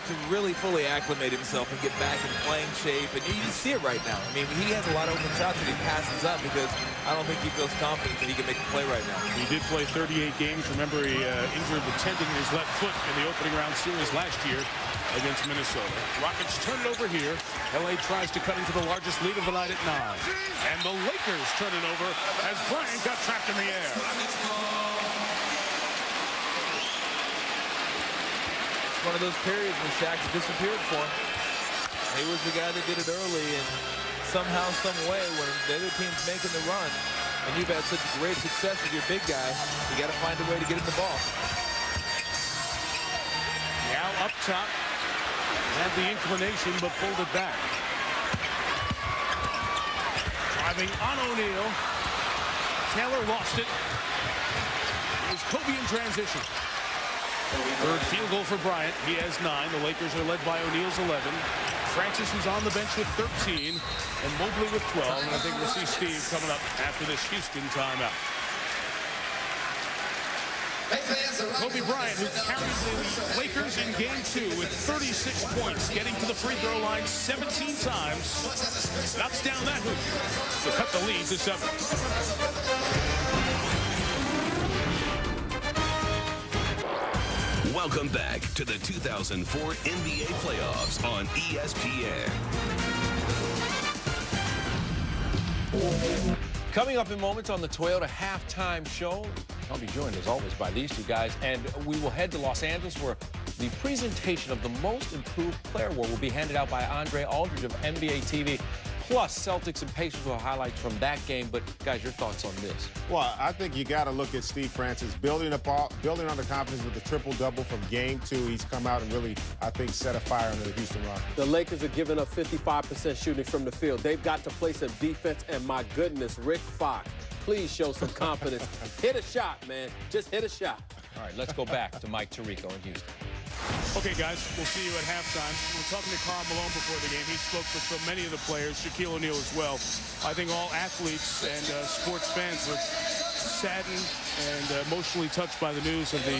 to really fully acclimate himself and get back in playing shape. And you see it right now. I mean, he has a lot of open shots that he passes up because I don't think he feels confident that he can make a play right now. He did play 38 games. Remember, he injured the tendon in his left foot in the opening round series last year against Minnesota. Rockets turn it over here. LA tries to cut into the largest lead of the night at 9. And the Lakers turn it over as Bryant got trapped in the air. One of those periods when Shaq disappeared for him. He was the guy that did it early, and somehow, some way, when the other team's making the run, and you've had such great success with your big guy, you got to find a way to get him the ball. Now up top, had the inclination, but pulled it back. Driving on O'Neal. Taylor lost it. It was Kobe in transition. Third field goal for Bryant. He has 9. The Lakers are led by O'Neal's 11. Francis, who's on the bench with 13, and Mobley with 12. And I think we'll see Steve coming up after this Houston timeout. Kobe Bryant, who carried the Lakers in Game 2 with 36 points, getting to the free throw line 17 times, knocks down that hoop to cut the lead to 7. Welcome back to the 2004 NBA playoffs on ESPN. Coming up in moments on the Toyota Halftime Show, I'll be joined as always by these two guys, and we will head to Los Angeles where the presentation of the Most Improved Player Award will be handed out by Andre Aldridge of NBA TV. Plus, Celtics and Pacers will highlights from that game. But, guys, your thoughts on this? Well, I think you got to look at Steve Francis building on the confidence with the triple-double from Game 2. He's come out and really, I think, set a fire under the Houston Rockets. The Lakers are giving up 55% shooting from the field. They've got to play some defense, and my goodness, Rick Fox, please show some confidence. Hit a shot, man. Just hit a shot. All right, let's go back to Mike Tirico in Houston. Okay, guys, we'll see you at halftime. We're talking to Karl Malone before the game. He spoke for so many of the players, Shaquille O'Neal as well. I think all athletes and sports fans were saddened and emotionally touched by the news of the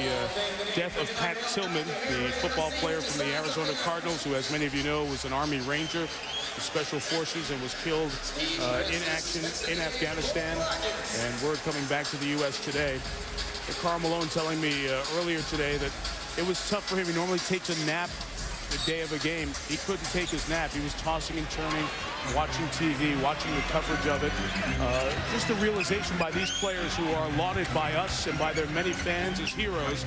death of Pat Tillman, the football player from the Arizona Cardinals, who, as many of you know, was an Army Ranger, the Special Forces, and was killed in action in Afghanistan. And word coming back to the U.S. today. Karl Malone telling me earlier today that it was tough for him. He normally takes a nap the day of a game. He couldn't take his nap. He was tossing and turning, watching TV, watching the coverage of it. Just the realization by these players who are lauded by us and by their many fans as heroes,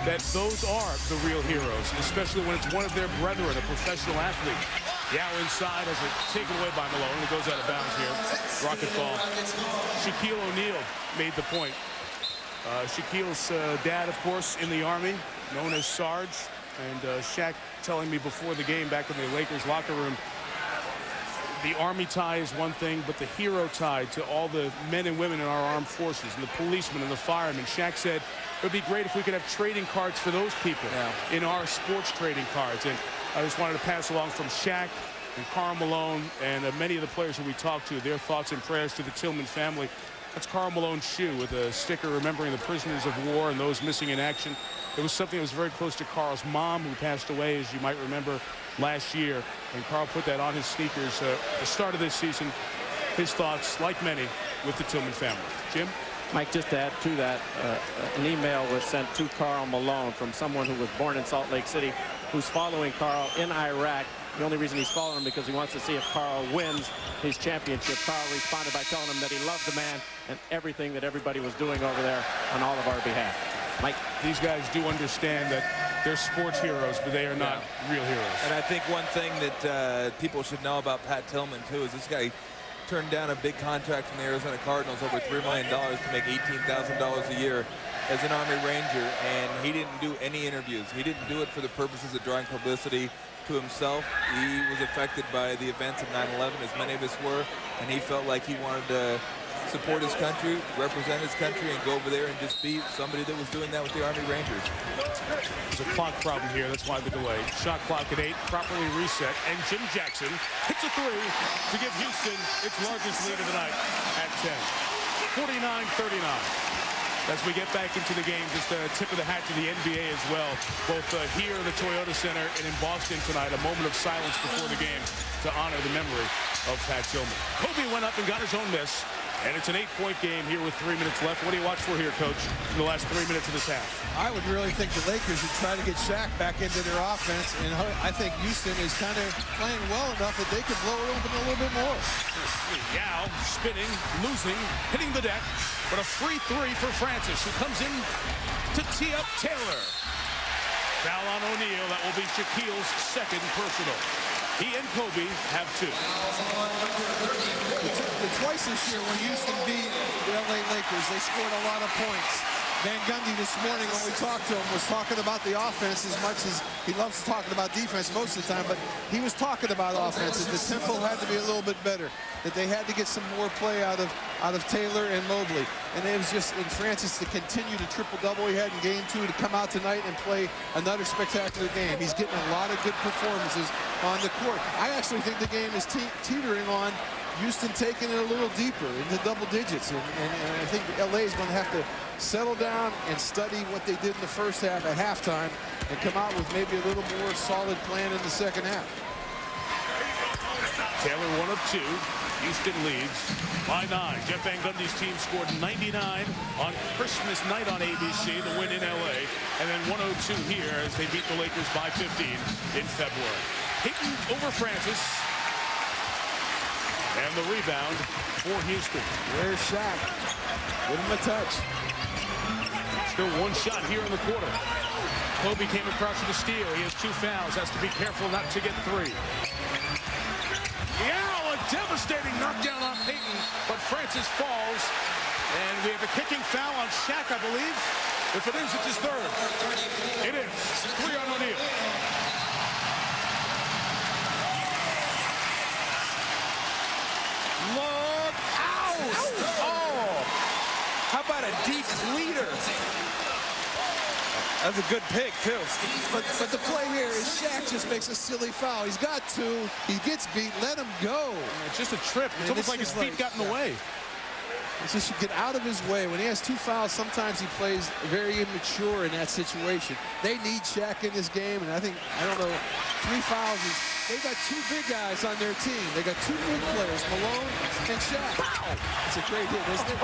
that those are the real heroes, especially when it's one of their brethren, a professional athlete. Yao inside has it taken away by Malone. It goes out of bounds here. Rocket ball. Shaquille O'Neal made the point. Shaquille's dad, of course, in the Army, known as Sarge. And Shaq telling me before the game back in the Lakers locker room, the Army tie is one thing, but the hero tie to all the men and women in our armed forces and the policemen and the firemen. Shaq said it would be great if we could have trading cards for those people in our sports trading cards. And I just wanted to pass along from Shaq and Karl Malone and many of the players who we talked to, their thoughts and prayers to the Tillman family. That's Karl Malone's shoe with a sticker remembering the prisoners of war and those missing in action. It was something that was very close to Karl's mom, who passed away, as you might remember, last year. And Karl put that on his sneakers at the start of this season. His thoughts, like many, with the Tillman family. Jim? Mike, just to add to that, an email was sent to Karl Malone from someone who was born in Salt Lake City, who's following Karl in Iraq. The only reason he's following him because he wants to see if Karl wins his championship. Karl responded by telling him that he loved the man and everything that everybody was doing over there on all of our behalf. Mike? These guys do understand that they're sports heroes, but they are not real heroes. And I think one thing that people should know about Pat Tillman, too, is this guy turned down a big contract from the Arizona Cardinals, over $3 million to make $18,000 a year as an Army Ranger, and he didn't do any interviews. He didn't do it for the purposes of drawing publicity to himself. He was affected by the events of 9/11, as many of us were, and he felt like he wanted to support his country, represent his country, and go over there and just be somebody that was doing that with the Army Rangers. There's a clock problem here. That's why the delay. Shot clock at 8, properly reset. And Jim Jackson hits a 3 to give Houston its largest lead of the night at 10. 49-39. As we get back into the game, just a tip of the hat to the NBA as well. Both here in the Toyota Center and in Boston tonight, a moment of silence before the game to honor the memory of Pat Tillman. Kobe went up and got his own miss. And it's an 8-point game here with 3 minutes left. What do you watch for here, Coach, in the last 3 minutes of this half? I would really think the Lakers would try to get Shaq back into their offense, and I think Houston is kind of playing well enough that they could blow it open a little bit more. Yao spinning, losing, hitting the deck, but a free 3 for Francis, who comes in to tee up Taylor. Foul on O'Neal. That will be Shaquille's second personal. He and Kobe have 2. Twice this year when Houston beat the LA Lakers, they scored a lot of points. Van Gundy this morning, when we talked to him, was talking about the offense as much as he loves talking about defense most of the time, but he was talking about offense, that the tempo had to be a little bit better, that they had to get some more play out of Taylor and Mobley. And it was just in Francis to continue the triple-double he had in game 2 to come out tonight and play another spectacular game. He's getting a lot of good performances on the court. I actually think the game is teetering on Houston taking it a little deeper into double digits. And I think LA is going to have to settle down and study what they did in the first half at halftime and come out with maybe a little more solid plan in the second half. Taylor 1 of 2. Houston leads by 9. Jeff Van Gundy's team scored 99 on Christmas night on ABC, the win in LA, and then 102 here as they beat the Lakers by 15 in February. Payton over Francis. And the rebound for Houston. Where's Shaq? Give him a touch. Still 1 shot here in the quarter. Kobe came across with a steal. He has 2 fouls. Has to be careful not to get 3. Yeah, a devastating knockdown on Payton, but Francis falls. And we have a kicking foul on Shaq, I believe. If it is, it's his 3rd. It is. 3 on O'Neal. Look out! Oh! How about a deep leader? That's a good pick, too. But the play here is Shaq just makes a silly foul. He's got two. He gets beat. Let him go. It's just a trip. It's almost like his feet got in the way. He just should get out of his way. When he has two fouls, sometimes he plays very immature in that situation. They need Shaq in this game, and I don't know, 3 fouls is, they've got 2 big guys on their team. They got 2 big players, Malone and Shaq. It's a great hit, isn't it?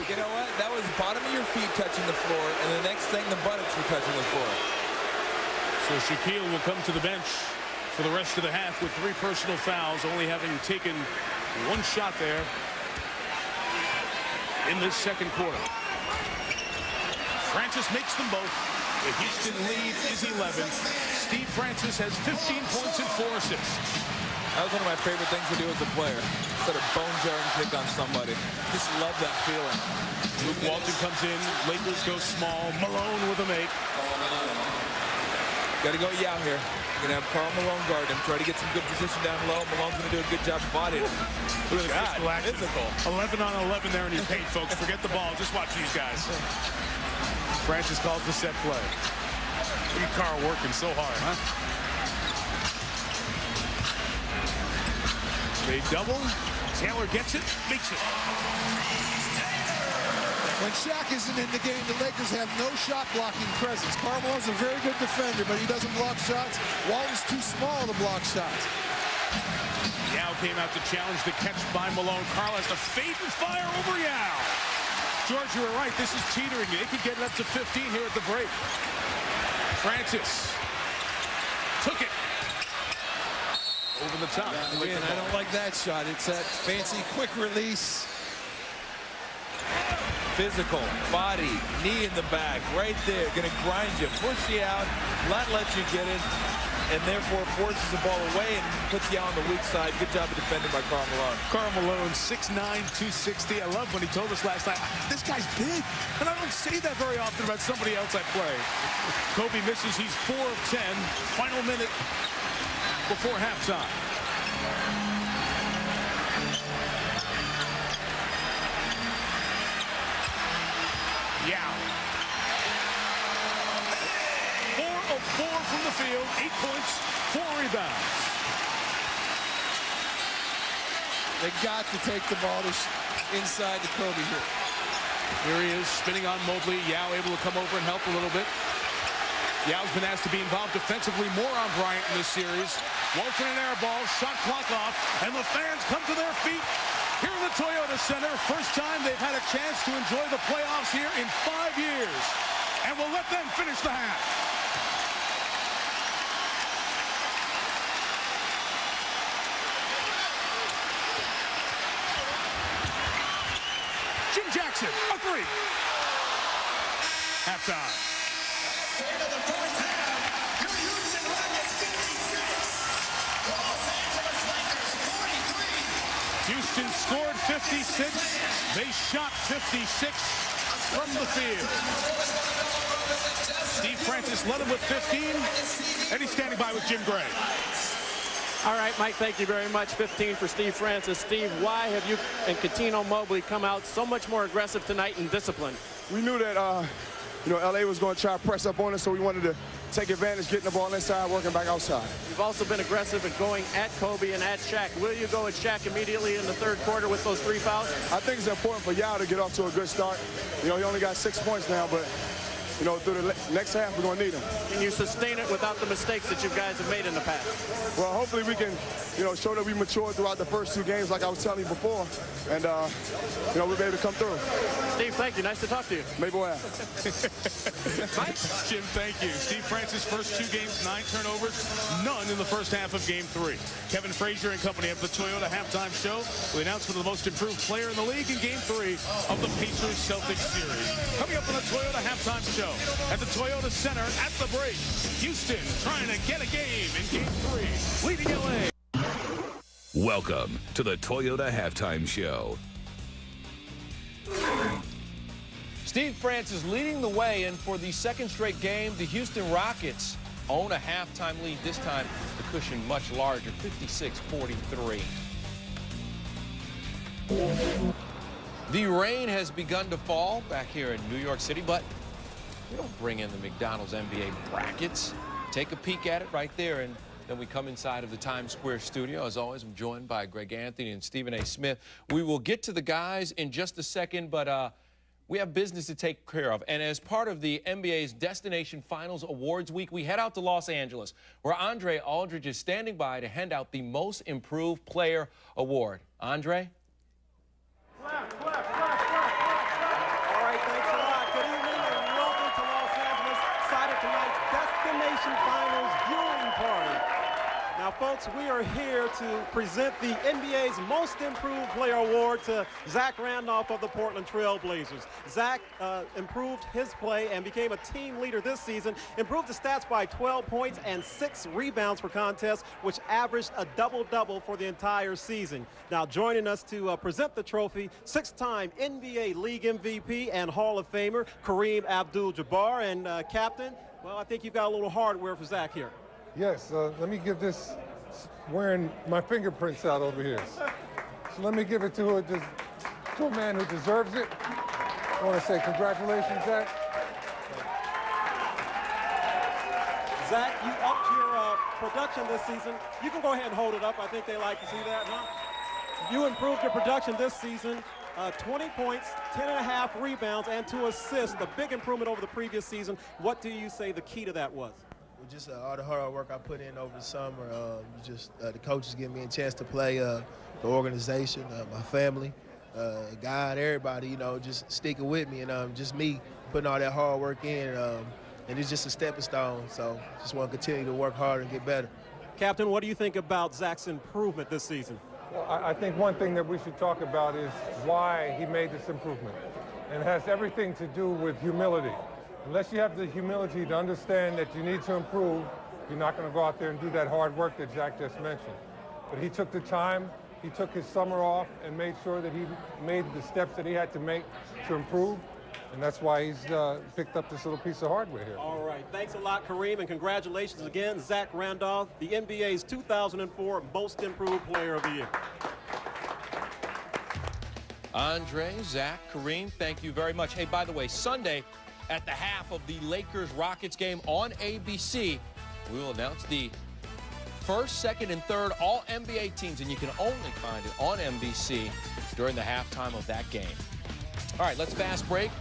You know what? That was bottom of your feet touching the floor, and the next thing, the buttocks were touching the floor. So Shaquille will come to the bench for the rest of the half with 3 personal fouls, only having taken 1 shot there in this second quarter. Francis makes them both. The Houston lead is 11. Steve Francis has 15 points and 4 assists. That was one of my favorite things to do as a player. Instead of bone jarring pick on somebody. Just love that feeling. Luke Walton comes in. Lakers go small. Malone with a make. Got to go Yao here. You're going to have Karl Malone guard him. Try to get some good position down low. Malone's going to do a good job bodying him. Look at the physical. 11 on 11 there in your paint, folks. Forget the ball. Just watch these guys. Francis calls the set play. Look at Karl working so hard, huh? They double. Taylor gets it, makes it. When Shaq isn't in the game, the Lakers have no shot blocking presence. Karl Malone's a very good defender, but he doesn't block shots. Walton's too small to block shots. Yao came out to challenge the catch by Malone. Karl has to fade and fire over Yao. George, you were right. This is teetering. They could get it up to 15 here at the break. Francis took it over the top. Again, I don't like that shot. It's that fancy quick release. Physical, body, knee in the back, right there. Going to grind you, push you out, not let you get it, and therefore forces the ball away and puts you on the weak side. Good job of defending by Karl Malone. Karl Malone, 6'9", 260. I love when he told us last night, this guy's big. And I don't say that very often about somebody else I play. Kobe misses. He's 4 of 10. Final minute before halftime. Yao. 4 of 4 from the field, 8 points, 4 rebounds. They got to take the ball inside to Kobe here. Here he is, spinning on Mobley. Yao able to come over and help a little bit. Yao's been asked to be involved defensively more on Bryant in this series. Walton an air ball, shot clock off, and the fans come to their feet. Here in the Toyota Center, first time they've had a chance to enjoy the playoffs here in 5 years. And we'll let them finish the half. Jim Jackson, a 3. Halftime. End of the first half, your Houston Rockets 56, Los Angeles Lakers 43. Houston scored 56. They shot 56 from the field. Steve Francis led him with 15, and he's standing by with Jim Gray. All right, Mike, thank you very much. 15 for Steve Francis. Steve, why have you and Coutinho Mobley come out so much more aggressive tonight and disciplined? We knew that, LA was going to try to press up on us, so we wanted to take advantage, getting the ball inside, working back outside. You've also been aggressive in going at Kobe and at Shaq. Will you go at Shaq immediately in the third quarter with those 3 fouls? I think it's important for Yao to get off to a good start. He only got 6 points now, but through the next half, we're going to need him. Can you sustain it without the mistakes that you guys have made in the past? Well, hopefully we can, show that we matured throughout the first 2 games, like I was telling you before, and, we'll be able to come through. Steve, thank you. Nice to talk to you. Maybe we'll have. Jim, thank you. Steve Francis, first 2 games, 9 turnovers, none in the first half of Game 3. Kevin Frazier and company of the Toyota Halftime Show will announce for the most improved player in the league in Game 3 of the Pacers-Celtics series. Coming up on the Toyota Halftime Show at the Toyota Center at the break. Houston trying to get a game in Game 3, leading LA. Welcome to the Toyota Halftime Show. Steve Francis leading the way, and for the second straight game, the Houston Rockets own a halftime lead. This time, the cushion much larger, 56-43. The rain has begun to fall back here in New York City, but We don't bring in the McDonald's NBA brackets. Take a peek at it right there, and then we come inside of the Times Square studio. As always, I'm joined by Greg Anthony and Stephen A. Smith. We will get to the guys in just a second, but we have business to take care of. And as part of the NBA's Destination Finals Awards Week, we head out to Los Angeles, where Andre Aldridge is standing by to hand out the Most Improved Player Award. Andre? All right, thanks a lot. Good evening and welcome to Los Angeles, site of tonight's Destination Finals viewing party. Now, folks, we are here to present the NBA's Most Improved Player Award to Zach Randolph of the Portland Trail Blazers. Zach improved his play and became a team leader this season, improved the stats by 12 points and 6 rebounds per contest, which averaged a double-double for the entire season. Now, joining us to present the trophy, 6-time NBA League MVP and Hall of Famer Kareem Abdul-Jabbar. And, Captain, well, I think you've got a little hardware for Zach here. Yes, let me give this, wearing my fingerprints out over here. So let me give it to a man who deserves it. I want to say congratulations, Zach. Zach, you upped your production this season. You can go ahead and hold it up. I think they like to see that, huh? You improved your production this season. 20 points, 10.5 rebounds, and 2 assists. A big improvement over the previous season. What do you say the key to that was? Just all the hard work I put in over the summer, the coaches giving me a chance to play, the organization, my family, God, everybody, you know, just sticking with me, and just me putting all that hard work in, and it's just a stepping stone. So just want to continue to work hard and get better. Captain, what do you think about Zach's improvement this season? Well, I think one thing that we should talk about is why he made this improvement. And it has everything to do with humility. Unless you have the humility to understand that you need to improve, you're not going to go out there and do that hard work that Zach just mentioned. But he took the time, he took his summer off and made sure that he made the steps that he had to make to improve. And that's why he's picked up this little piece of hardware here. All right. Thanks a lot, Kareem, and congratulations again, Zach Randolph, the NBA's 2004 Most Improved Player of the Year. Andre, Zach, Kareem, thank you very much. Hey, by the way, Sunday, at the half of the Lakers-Rockets game on ABC, we will announce the first, second, and third All-NBA teams, and you can only find it on NBC during the halftime of that game. All right, let's fast break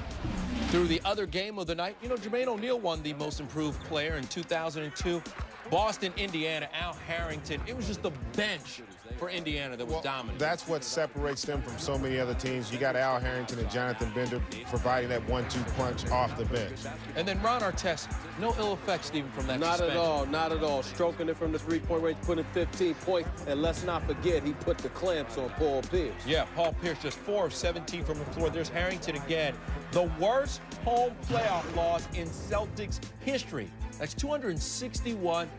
through the other game of the night. You know, Jermaine O'Neal won the Most Improved Player in 2002. Boston, Indiana, Al Harrington. It was just the bench for Indiana that was dominant. That's what separates them from so many other teams. You got Al Harrington and Jonathan Bender providing that 1-2 punch off the bench. And then Ron Artest, no ill effects even from that Not suspension. at all, not at all. Stroking it from the three-point range, putting 15 points. And let's not forget, he put the clamps on Paul Pierce. Yeah, Paul Pierce just 4 of 17 from the floor. There's Harrington again. The worst home playoff loss in Celtics history. That's 261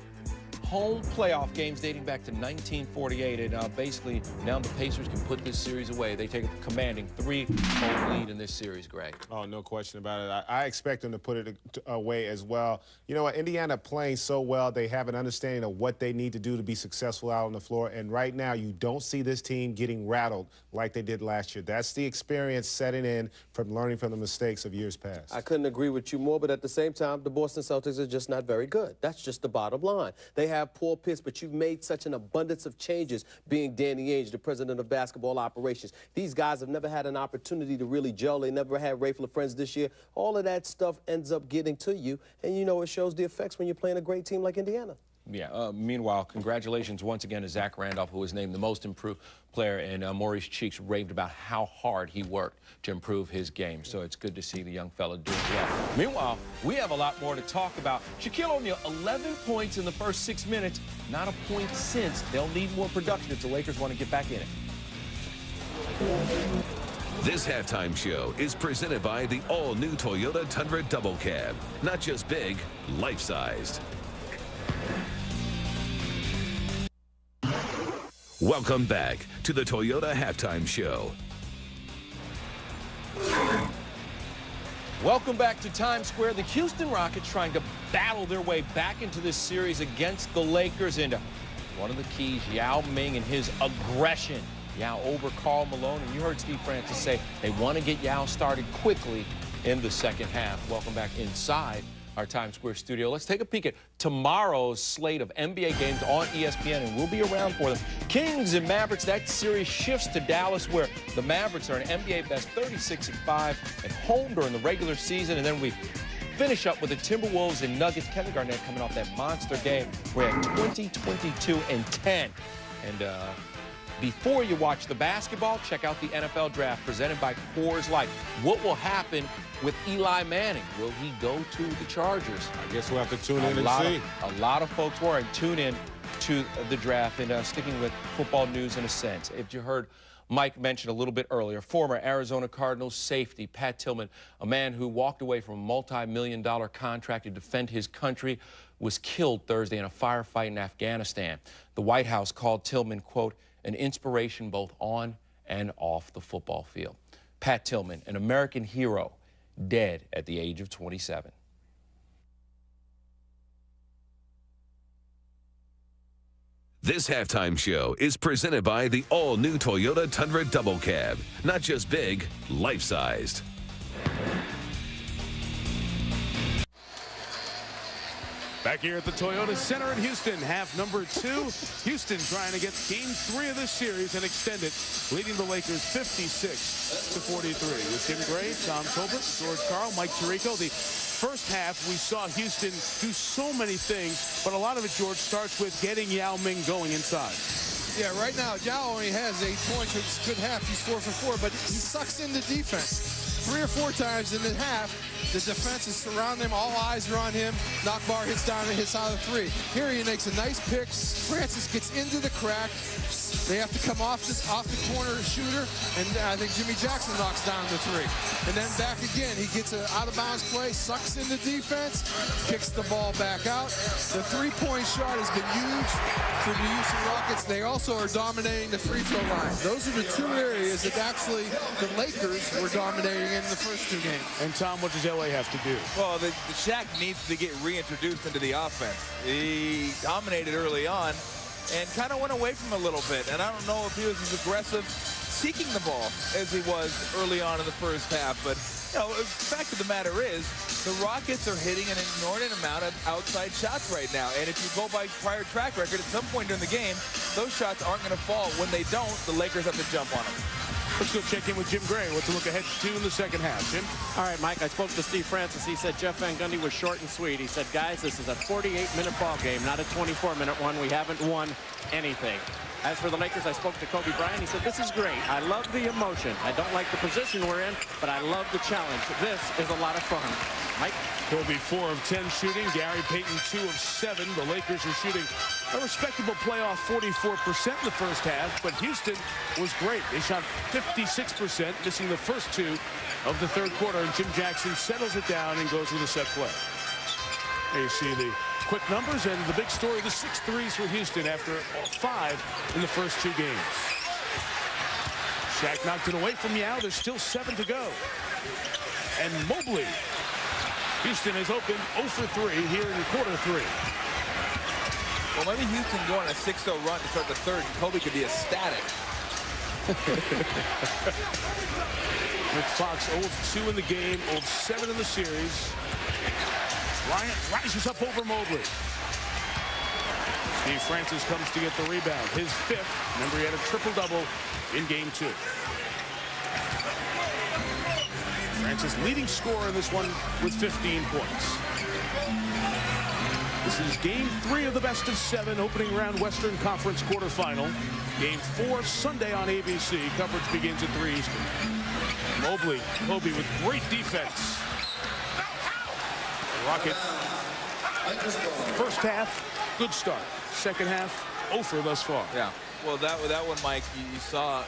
home playoff games dating back to 1948, and basically now the Pacers can put this series away. They take a commanding 3-home lead in this series, Greg. Oh, no question about it. I expect them to put it away as well. You know what, Indiana playing so well, they have an understanding of what they need to do to be successful out on the floor, and right now you don't see this team getting rattled like they did last year. That's the experience setting in from learning from the mistakes of years past. I couldn't agree with you more, but at the same time, the Boston Celtics are just not very good. That's just the bottom line. They have Paul Pierce, but you've made such an abundance of changes being Danny Ainge, the president of basketball operations. These guys have never had an opportunity to really gel. They never had Ray friends this year. All of that stuff ends up getting to you, and you know it shows the effects when you're playing a great team like Indiana. Yeah, meanwhile, congratulations once again to Zach Randolph, who was named the Most Improved Player, and Maurice Cheeks raved about how hard he worked to improve his game. So it's good to see the young fella doing well. Meanwhile, we have a lot more to talk about. Shaquille O'Neal, 11 points in the first 6 minutes, not a point since. They'll need more production if the Lakers want to get back in it. This halftime show is presented by the all-new Toyota Tundra Double Cab. Not just big, life-sized. Welcome back to the Toyota Halftime Show. Welcome back to Times Square. The Houston Rockets trying to battle their way back into this series against the Lakers. And one of the keys, Yao Ming and his aggression. Yao over Karl Malone. And you heard Steve Francis say they want to get Yao started quickly in the second half. Welcome back inside our Times Square studio. Let's take a peek at tomorrow's slate of NBA games on ESPN, and we'll be around for them. Kings and Mavericks, that series shifts to Dallas, where the Mavericks are an NBA best 36-5 at home during the regular season, and then we finish up with the Timberwolves and Nuggets. Kevin Garnett coming off that monster game. We're at 20-22-10. And before you watch the basketball, check out the NFL Draft presented by Coors Light. What will happen with Eli Manning? Will he go to the Chargers? I guess we'll have to tune in and see. A lot of folks were, and tune in to the draft. And sticking with football news in a sense, if you heard Mike mention a little bit earlier, former Arizona Cardinals safety Pat Tillman, a man who walked away from a multi-million-dollar contract to defend his country, was killed Thursday in a firefight in Afghanistan. The White House called Tillman, quote, an inspiration both on and off the football field. Pat Tillman, an American hero, dead at the age of 27. This halftime show is presented by the all-new Toyota Tundra Double Cab. Not just big, life-sized. Back here at the Toyota Center in Houston, half number 2. Houston trying to get game 3 of this series and extend it, leading the Lakers 56-43. With Jim Gray, Tom Tolbert, George Karl, Mike Tirico. The first half, we saw Houston do so many things, but a lot of it, George, starts with getting Yao Ming going inside. Yeah, right now, Yao only has 8 points, which is a good half. He's 4 for 4, but he sucks into defense. 3 or 4 times in the half, the defense is surrounding him. All eyes are on him. Knockbar hits down and hits out of 3. Here he makes a nice pick. Francis gets into the crack. They have to come off the corner shooter, and I think Jimmy Jackson knocks down the 3. And then back again. He gets an out-of-bounds play, sucks into defense, kicks the ball back out. The 3-point shot has been huge for the Houston Rockets. They also are dominating the free throw line. Those are the 2 areas that actually the Lakers were dominating in the first 2 games. And Tom, what does LA have to do? Well, the Shaq needs to get reintroduced into the offense. He dominated early on and kind of went away from him a little bit. And I don't know if he was as aggressive seeking the ball as he was early on in the first half. But, you know, the fact of the matter is, the Rockets are hitting an inordinate amount of outside shots right now. And if you go by prior track record, at some point during the game, those shots aren't going to fall. When they don't, the Lakers have to jump on them. Let's go check in with Jim Gray. What to look ahead to in the second half. Jim? All right, Mike, I spoke to Steve Francis. He said Jeff Van Gundy was short and sweet. He said, guys, this is a 48-minute ball game, not a 24-minute one. We haven't won anything. As for the Lakers, I spoke to Kobe Bryant. He said, this is great. I love the emotion. I don't like the position we're in, but I love the challenge. This is a lot of fun. Mike? Kobe 4 of 10 shooting. Gary Payton 2 of 7. The Lakers are shooting a respectable playoff 44% in the first half, but Houston was great. They shot 56%, missing the first 2 of the third quarter, and Jim Jackson settles it down and goes with a set play. There you see the quick numbers and the big story, the 6 threes for Houston after 5 in the first 2 games. Shaq knocked it away from Yao. There's still 7 to go. And Mobley. Houston is open 0 for 3 here in quarter 3. Well, maybe Houston go on a 6-0 run to start the third, and Kobe could be ecstatic. Rick Fox holds 2 in the game, holds 7 in the series. Bryant rises up over Mobley. Steve Francis comes to get the rebound. His 5th. Remember, he had a triple-double in game 2. Francis leading scorer in this one with 15 points. This is game 3 of the best of 7 opening round Western Conference quarterfinal. Game 4 Sunday on ABC. Coverage begins at 3 Eastern. Mobley, Kobe with great defense. Rocket. First half, good start. Second half, 0 for thus far. Yeah. Well, that one, Mike, you saw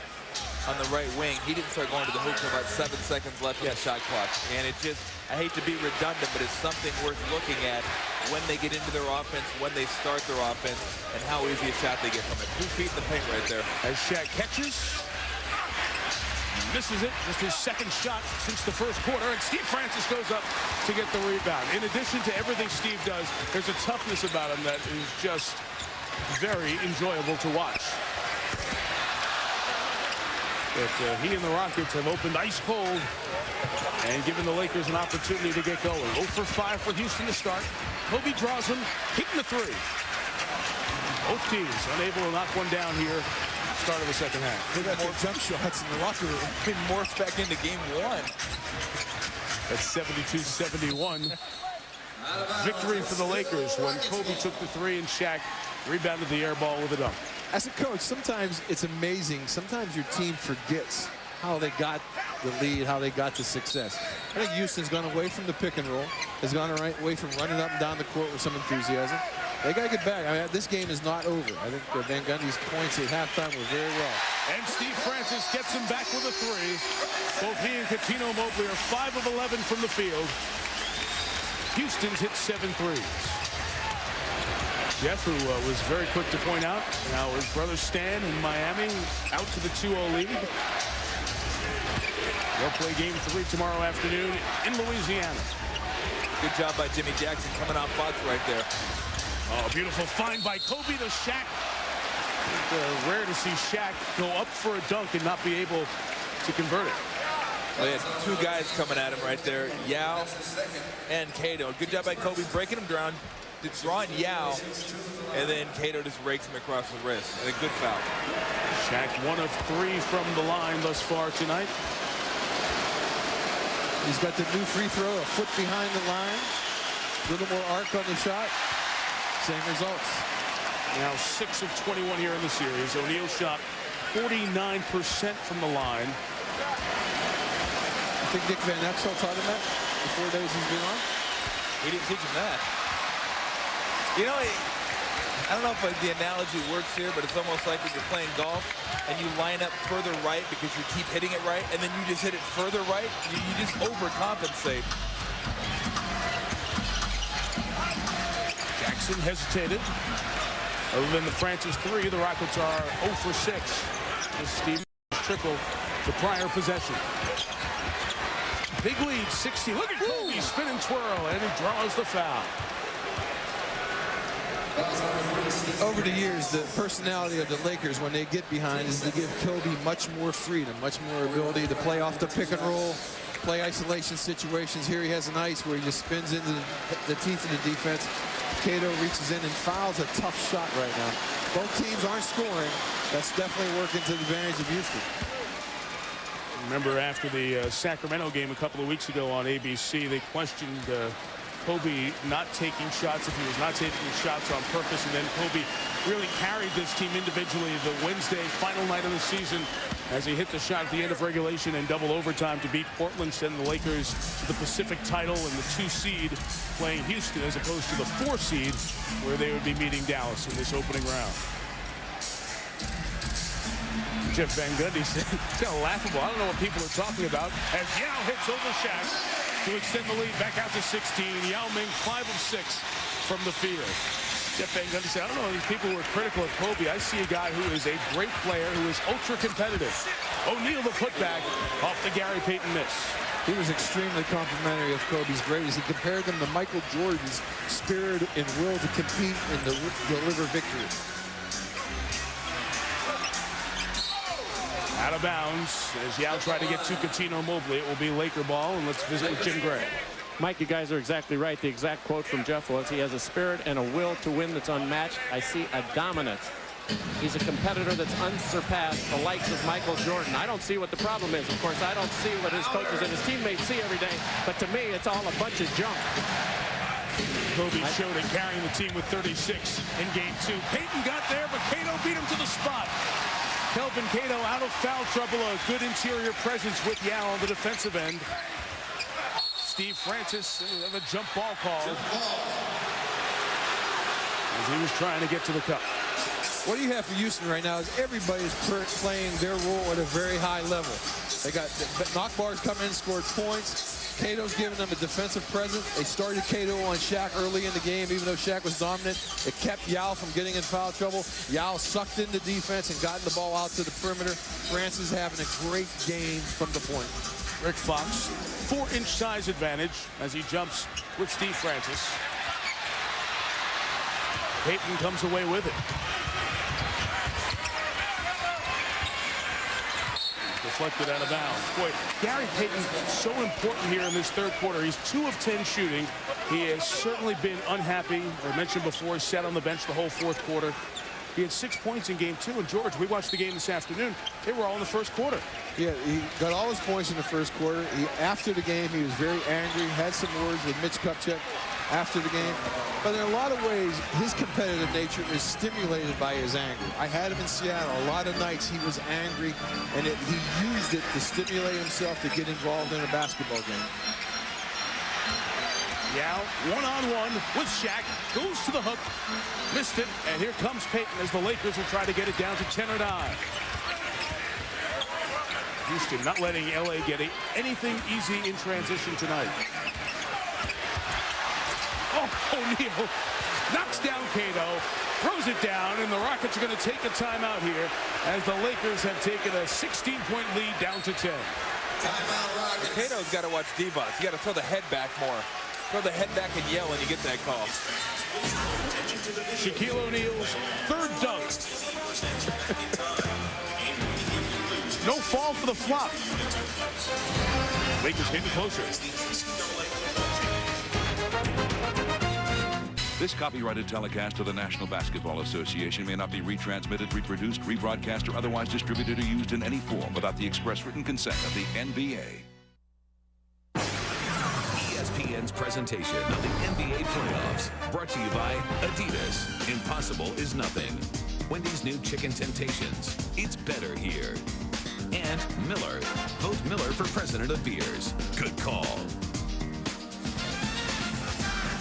on the right wing. He didn't start going to the hoop for about 7 seconds left on the shot clock. And it just, I hate to be redundant, but it's something worth looking at when they get into their offense, when they start their offense, and how easy a shot they get from it. 2 feet in the paint right there. As Shaq catches. Misses it. Just his 2nd shot since the first quarter. And Steve Francis goes up to get the rebound. In addition to everything Steve does, there's a toughness about him that is just very enjoyable to watch. But he and the Rockets have opened ice cold and given the Lakers an opportunity to get going. 0 for 5 for Houston to start. Kobe draws him, hitting the three. Both teams unable to knock one down here. Start of the second half. They got more jump shots in the locker room. They morphed back into game one. That's 72-71. Victory for the Lakers when Kobe took the three and Shaq rebounded the air ball with a dunk. As a coach, sometimes it's amazing. Sometimes your team forgets how they got the lead, how they got the success. I think Houston's gone away from the pick and roll, has gone away from running up and down the court with some enthusiasm. They got to get back. I mean, this game is not over. I think Van Gundy's points at halftime were very well. And Steve Francis gets him back with a three. Both he and Coutinho Mobley are 5 of 11 from the field. Houston's hit 7 threes. Jeff, who was very quick to point out, now his brother Stan in Miami out to the 2-0 lead. They'll play game 3 tomorrow afternoon in Louisiana. Good job by Jimmy Jackson coming out Fox right there. Oh, beautiful find by Kobe to Shaq. It's rare to see Shaq go up for a dunk and not be able to convert it. Well, they had two guys coming at him right there, Yao and Cato. Good job by Kobe breaking him down, drawing Yao, and then Cato just rakes him across the wrist. And a good foul. Shaq 1 of 3 from the line thus far tonight. He's got the new free throw, a foot behind the line. A little more arc on the shot. Same results. Now 6 of 21 here in the series. O'Neal shot 49% from the line. I think Nick Van Exel taught him that the 4 days he's been on. He didn't teach him that. You know, I don't know if the analogy works here, but it's almost like when you're playing golf and you line up further right because you keep hitting it right, and then you just hit it further right. You just overcompensate. Jackson hesitated. Other than the Francis three, the Rockets are 0 for 6. As Steve trickle the prior possession. Big lead, 60. Look at Kobe spin and twirl, and he draws the foul. Over the years, the personality of the Lakers when they get behind is to give Kobe much more freedom, much more ability to play off the pick and roll, play isolation situations. Here he has an ice where he just spins into the teeth of the defense. Cato reaches in and fouls a tough shot right now. Both teams aren't scoring. That's definitely working to the advantage of Houston. Remember after the Sacramento game a couple of weeks ago on ABC, they questioned Kobe not taking shots, if he was not taking shots on purpose, and then Kobe really carried this team individually the Wednesday final night of the season as he hit the shot at the end of regulation and double overtime to beat Portland, send the Lakers to the Pacific title and the 2 seed playing Houston as opposed to the 4 seed where they would be meeting Dallas in this opening round. Jeff Van Gundy said, it's kind of laughable. I don't know what people are talking about. As Yao hits over Shaq to extend the lead back out to 16. Yao Ming 5 of 6 from the field. Jeff Van Gundy said, I don't know these people who are critical of Kobe. I see a guy who is a great player, who is ultra competitive. O'Neal the putback off the Gary Payton miss. He was extremely complimentary of Kobe's greatness. He compared them to Michael Jordan's spirit and will to compete and to deliver victory. Out of bounds as Yao tried to get to Coutinho Mobley. It will be Laker ball, and let's visit with Jim Gray. Mike, you guys are exactly right. The exact quote from Jeff was, he has a spirit and a will to win that's unmatched. I see a dominance. He's a competitor that's unsurpassed, the likes of Michael Jordan. I don't see what the problem is. Of course, I don't see what his coaches and his teammates see every day, but to me, it's all a bunch of junk. Kobe showed it carrying the team with 36 in game 2. Payton got there, but Cato beat him to the spot. Kelvin Cato out of foul trouble. A good interior presence with Yao on the defensive end. Steve Francis, the jump ball call as he was trying to get to the cup. What you have for Houston right now is everybody's playing their role at a very high level. They got knockbars come in, scored points. Cato's giving them a defensive presence. They started Cato on Shaq early in the game, even though Shaq was dominant. It kept Yao from getting in foul trouble. Yao sucked into defense and gotten the ball out to the perimeter. Francis having a great game from the point. Rick Fox, 4-inch size advantage as he jumps with Steve Francis. Payton comes away with it. deflected out of bounds. Boy, Gary Payton's so important here in this third quarter. He's 2 of 10 shooting. He has certainly been unhappy. I mentioned before, he sat on the bench the whole fourth quarter. He had 6 points in game 2. And George, we watched the game this afternoon. They were all in the first quarter. Yeah, he got all his points in the first quarter. After the game, he was very angry, had some words with Mitch Kupchak after the game. But in a lot of ways, his competitive nature is stimulated by his anger. I had him in Seattle. A lot of nights he was angry, and he used it to stimulate himself to get involved in a basketball game. Yao, one-on-one with Shaq, goes to the hook, missed it, and here comes Payton as the Lakers will try to get it down to 10 or 9. Houston not letting LA get anything easy in transition tonight. Oh, O'Neal knocks down Cato, throws it down, and the Rockets are going to take a timeout here as the Lakers have taken a 16-point lead down to 10. Cato's got to watch Devos. You got to throw the head back more. Throw the head back and yell when you get that call. Shaquille O'Neal's third dunk. No fall for the flop. Lakers getting closer. This copyrighted telecast of the National Basketball Association may not be retransmitted, reproduced, rebroadcast, or otherwise distributed or used in any form without the express written consent of the NBA. ESPN's presentation of the NBA playoffs, brought to you by Adidas. Impossible is nothing. Wendy's new Chicken Temptations. It's better here. And Miller. Vote Miller for president of beers. Good call.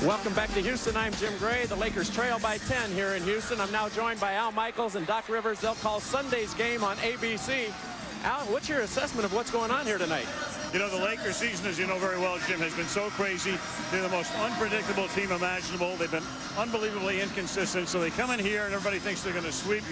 Welcome back to Houston. I'm Jim Gray. The Lakers trail by 10 here in Houston. I'm now joined by Al Michaels and Doc Rivers. They'll call Sunday's game on ABC. Al, what's your assessment of what's going on here tonight? You know, the Lakers season, as you know very well, Jim, has been so crazy. They're the most unpredictable team imaginable. They've been unbelievably inconsistent. So they come in here and everybody thinks they're going to sweep,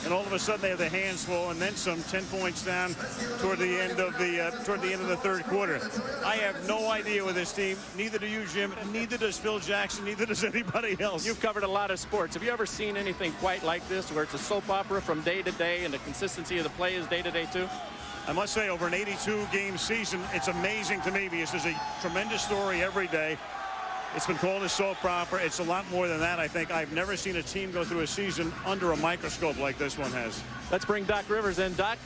and all of a sudden they have their hands full, and then some 10 points down toward the end of the third quarter. I have no idea with this team. Neither do you, Jim. Neither does Phil Jackson. Neither does anybody else. You've covered a lot of sports. Have you ever seen anything quite like this, where it's a soap opera from day to day, and the consistency of the play is day to day too? I must say, over an 82-game season, it's amazing to me because there's a tremendous story every day. It's been called a soap opera. It's a lot more than that, I think. I've never seen a team go through a season under a microscope like this one has. Let's bring Doc Rivers in. Doc,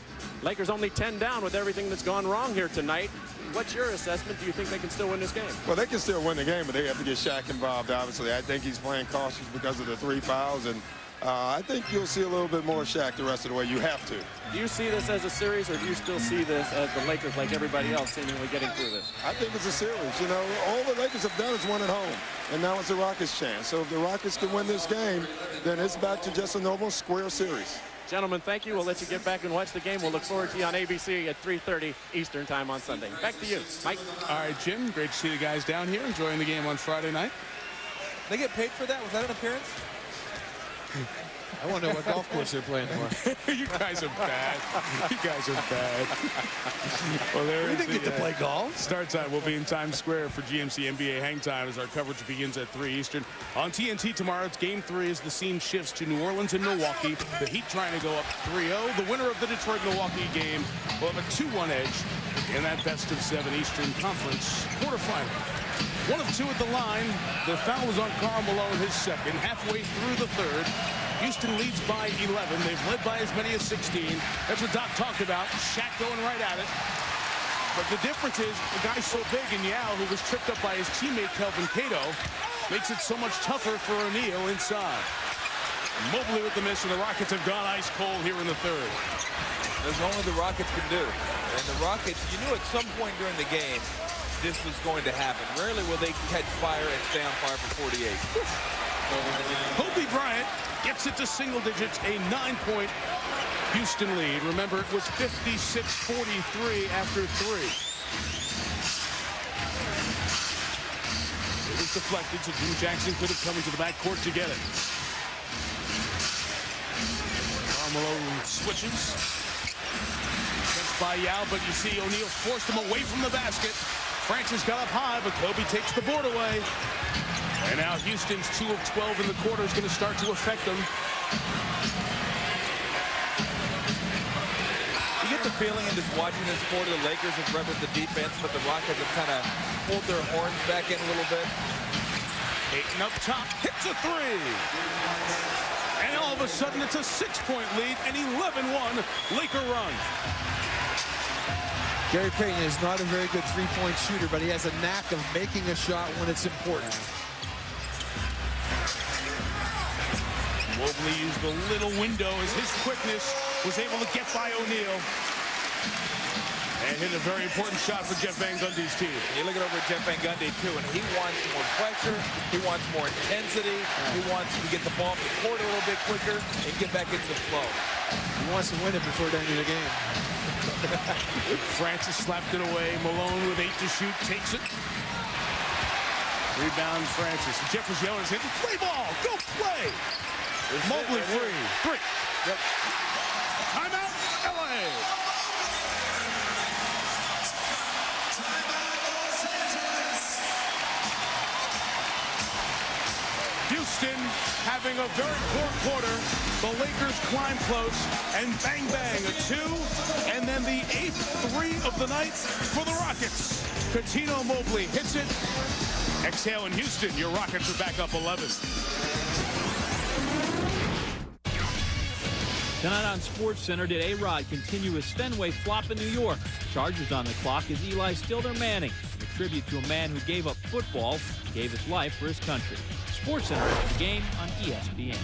Lakers only 10 down with everything that's gone wrong here tonight. What's your assessment? Do you think they can still win this game? Well, they can still win the game, but they have to get Shaq involved, obviously. I think he's playing cautious because of the 3 fouls, and I think you'll see a little bit more Shaq the rest of the way. You have to. Do you see this as a series, or do you still see this as the Lakers, like everybody else, seemingly getting through this? I think it's a series. You know, all the Lakers have done is won at home, and now it's the Rockets' chance. So if the Rockets can win this game, then it's back to just a normal square series. Gentlemen, thank you. We'll let you get back and watch the game. We'll look forward to you on ABC at 3:30 Eastern time on Sunday. Back to you, Mike. All right, Jim, great to see the guys down here enjoying the game on Friday night. They get paid for that? Was that an appearance? I want to know what golf course they're playing tomorrow. You guys are bad. You guys are bad. Well, there We didn't get to play golf. Start time will be in Times Square for GMC NBA Hang Time as our coverage begins at 3 Eastern. On TNT tomorrow, it's Game 3 as the scene shifts to New Orleans and Milwaukee. The Heat trying to go up 3-0. The winner of the Detroit-Milwaukee game will have a 2-1 edge in that best-of-7 Eastern Conference quarterfinal. 1 of 2 at the line. The foul was on Karl Malone, his second. Halfway through the third, Houston leads by 11. They've led by as many as 16. That's what Doc talked about. Shaq going right at it. But the difference is the guy's so big, and Yao, who was tripped up by his teammate Kelvin Cato, makes it so much tougher for O'Neal inside. Mobley with the miss, and the Rockets have gone ice cold here in the third. There's only the Rockets can do. And the Rockets, you knew at some point during the game this was going to happen. Rarely will they catch fire and stay on fire for 48. Kobe Bryant gets it to single digits, a 9-point Houston lead. Remember, it was 56-43 after 3. It was deflected, so Jim Jackson could have come into the backcourt to get it. Karl Malone switches. Catch by Yao, but you see O'Neal forced him away from the basket. Francis got up high, but Kobe takes the board away. And now Houston's 2 of 12 in the quarter is going to start to affect them. You get the feeling in just watching this quarter, the Lakers have read with the defense, but the Rockets have kind of pulled their horns back in a little bit. Ayton up top, hits a three. And all of a sudden, it's a 6-point lead, an 11-1 Laker run. Gary Payton is not a very good three-point shooter, but he has a knack of making a shot when it's important. Mobley used a little window as his quickness was able to get by O'Neal. And hit a very important shot for Jeff Van Gundy's team. You look it over at Jeff Van Gundy, too, and he wants more pressure. He wants more intensity. He wants to get the ball up the court a little bit quicker and get back into the flow. He wants to win it before the end of the game. Francis slapped it away. Malone with 8 to shoot, takes it. Rebound Francis. Jeff was yelling, saying, play ball, go play. Mobley free. Three. Yep. Timeout, LA. Houston having a very poor quarter. The Lakers climb close and bang bang, a 2, and then the 8th 3 of the night for the Rockets. Coutinho Mobley hits it. Exhale in Houston. Your Rockets are back up 11. Tonight on SportsCenter, did A-Rod continue his Fenway flop in New York? Chargers on the clock as Eli Stiller Manning, a tribute to a man who gave up football, gave his life for his country. SportsCenter after the game on ESPN.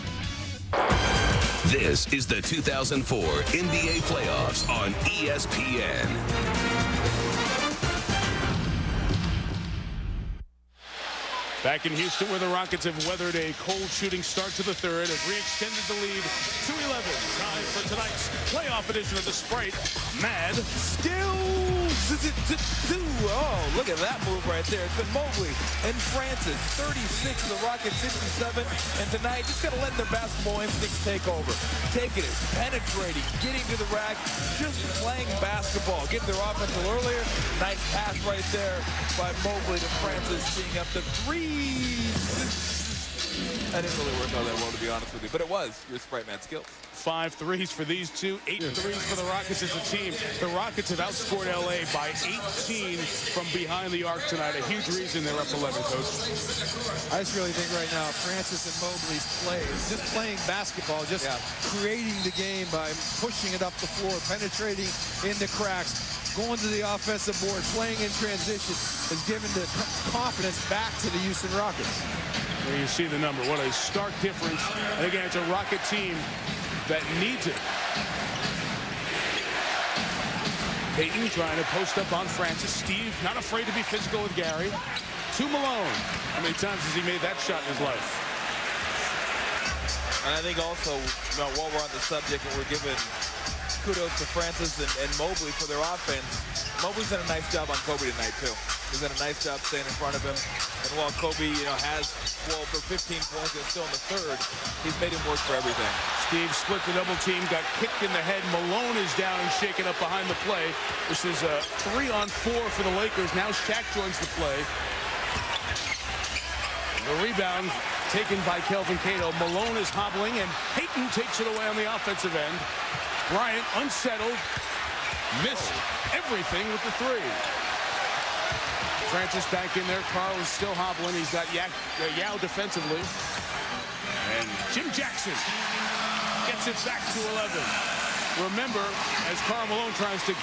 This is the 2004 NBA Playoffs on ESPN. Back in Houston, where the Rockets have weathered a cold shooting start to the third, have re-extended the lead to 11. Time for tonight's playoff edition of the Sprite. Mad Skills! Oh, look at that move right there. It's been Mobley and Francis, 36 to the Rockets, 67. And tonight, just got to let their basketball instincts take over. Taking it, penetrating, getting to the rack, just playing basketball. Getting their offense a little earlier. Nice pass right there by Mobley to Francis, seeing up to 3. That didn't really work out that well, to be honest with you, but it was your Sprite Man skills. 5 threes for these two, 8 threes for the Rockets as a team. The Rockets have outscored LA by 18 from behind the arc tonight. A huge reason they're up 11, Coach. I just really think right now Francis and Mobley's play, just playing basketball, just creating the game by pushing it up the floor, penetrating in the cracks, going to the offensive board, playing in transition, has given the confidence back to the Houston Rockets. There you see the number. What a stark difference. And again, it's a Rocket team that needs it. Payton trying to post up on Francis. Steve not afraid to be physical with Gary. To Malone. How many times has he made that shot in his life? And I think also, while we're on the subject and we're giving kudos to Francis and Mobley for their offense, Mobley's done a nice job on Kobe tonight, too. He's done a nice job staying in front of him. And while Kobe, has 12 or 15 points, it's still in the third, he's made him work for everything. Steve split the double team, got kicked in the head. Malone is down and shaken up behind the play. This is a 3-on-4 for the Lakers. Now Shaq joins the play. The rebound taken by Kelvin Cato. Malone is hobbling, and Payton takes it away on the offensive end. Bryant, unsettled, missed everything with the three. Francis back in there. Carl is still hobbling. He's got Yao defensively. And Jim Jackson gets it back to 11. Remember, as Karl Malone tries to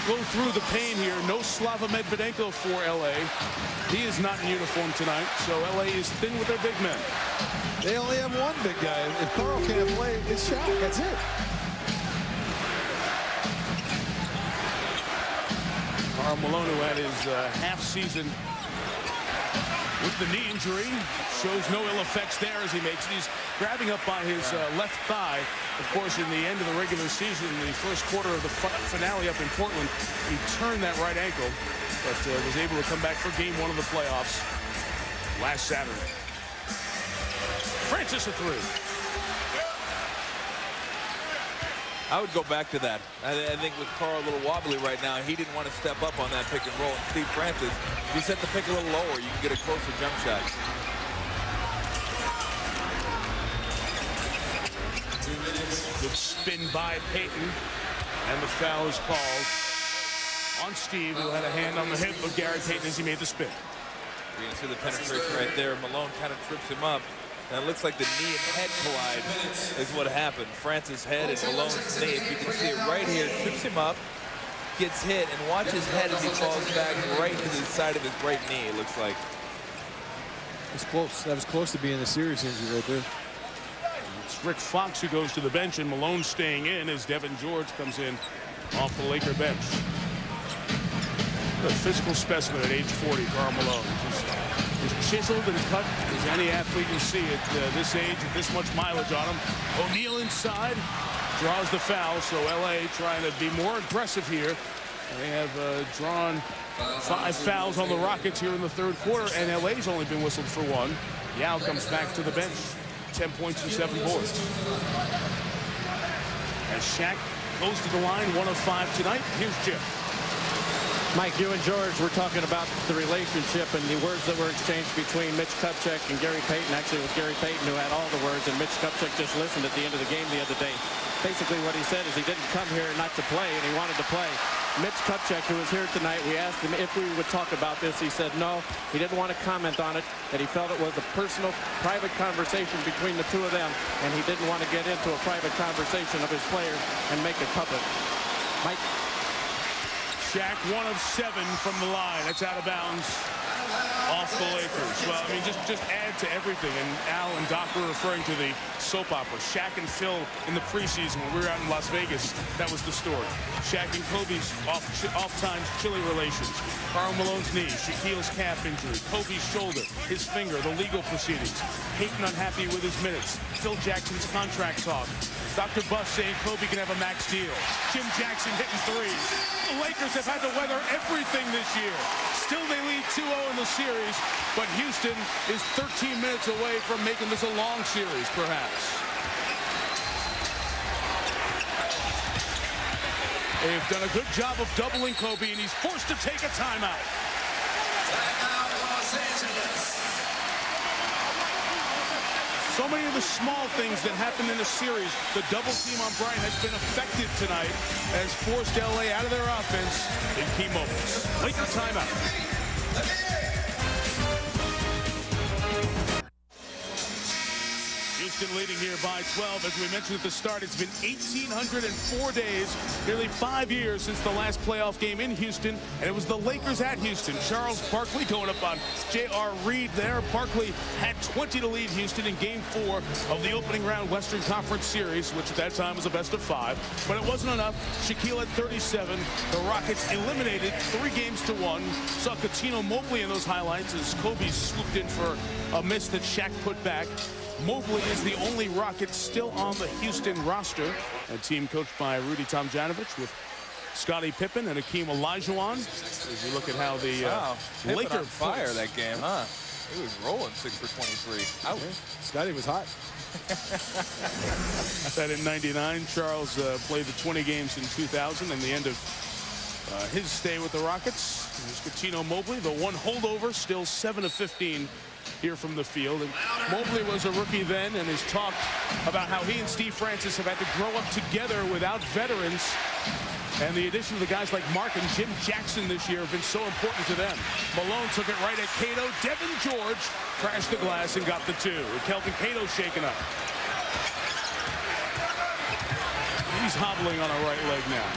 go through the pain here, no Slava Medvedenko for LA. He is not in uniform tonight, so LA is thin with their big men. They only have one big guy. If Carl can't play, it's Shaq. That's it. Karl Malone, who had his half season with the knee injury, shows no ill effects there as he makes it. He's grabbing up by his left thigh. Of course, in the end of the regular season, the first quarter of the finale up in Portland, he turned that right ankle, but was able to come back for game 1 of the playoffs last Saturday. Francis a three. I would go back to that. I think with Carl a little wobbly right now, he didn't want to step up on that pick and roll. And Steve Francis, if you set the pick a little lower, you can get a closer jump shot. Good spin by Payton. And the foul is called on Steve, who had a hand on the hip of Gary Payton as he made the spin. You can see the penetration right there. Malone kind of trips him up. And it looks like the knee and head collide is what happened. Francis' head and Malone's knee. If you can see it right here, trips him up, gets hit, and watch his head as he falls back right to the side of his right knee, it looks like. It's close. That was close to being a serious injury right there. It's Rick Fox who goes to the bench, and Malone staying in as Devin George comes in off the Laker bench. A physical specimen at age 40, Karl Malone. Just chiseled and cut as any athlete you see at this age with this much mileage on him. O'Neal inside draws the foul, so LA trying to be more aggressive here. They have drawn 5 fouls on the Rockets here in the third quarter, and LA's only been whistled for 1. Yao comes back to the bench. 10 points and 7 boards. As Shaq goes to the line, 1 of 5 tonight. Here's Jim. Mike, you and George were talking about the relationship and the words that were exchanged between Mitch Kupchak and Gary Payton. Actually, it was Gary Payton who had all the words, and Mitch Kupchak just listened at the end of the game the other day. Basically, what he said is he didn't come here not to play, and he wanted to play. Mitch Kupchak, who was here tonight, we asked him if we would talk about this. He said no, he didn't want to comment on it, that he felt it was a personal, private conversation between the two of them, and he didn't want to get into a private conversation of his players and make it public. Mike? Shaq 1 of 7 from the line. That's out of bounds off the Lakers. Well, I mean, just add to everything. And Al and Doc were referring to the soap opera. Shaq and Phil in the preseason when we were out in Las Vegas. That was the story. Shaq and Kobe's oft-times chilly relations. Karl Malone's knee, Shaquille's calf injury, Kobe's shoulder, his finger, the legal proceedings. Payton unhappy with his minutes. Phil Jackson's contract talk. Dr. Buss saying Kobe can have a max deal. Jim Jackson hitting threes. The Lakers have had to weather everything this year. Still they lead 2-0 in the series, but Houston is 13 minutes away from making this a long series, perhaps. They've done a good job of doubling Kobe, and he's forced to take a timeout. Timeout, Los Angeles. So many of the small things that happen in a series, the double team on Bryant has been effective tonight, has forced LA out of their offense in key moments. Laker timeout. Houston leading here by 12. As we mentioned at the start, it's been 1,804 days, nearly 5 years since the last playoff game in Houston, and it was the Lakers at Houston. Charles Barkley going up on J.R. Reed there. Barkley had 20 to lead Houston in Game 4 of the opening round Western Conference Series, which at that time was a best-of-5. But it wasn't enough. Shaquille at 37. The Rockets eliminated 3-1. Saw Cuttino Mobley in those highlights as Kobe swooped in for a miss that Shaq put back. Mobley is the only Rocket still on the Houston roster. A team coached by Rudy Tomjanovich with Scottie Pippen and Hakeem Olajuwon. As you look at how the Lakers on fire that game, huh? He was rolling 6 for 23. Ouch. Scottie was hot. That in '99, Charles played the 20 games in 2000 and the end of his stay with the Rockets. There's Cuttino Mobley, the one holdover, still 7 of 15 here from the field. And Mobley was a rookie then and has talked about how he and Steve Francis have had to grow up together without veterans. And the addition of the guys like Mark and Jim Jackson this year have been so important to them. Malone took it right at Cato. Devin George crashed the glass and got the 2. Kelvin Cato shaken up. He's hobbling on a right leg now.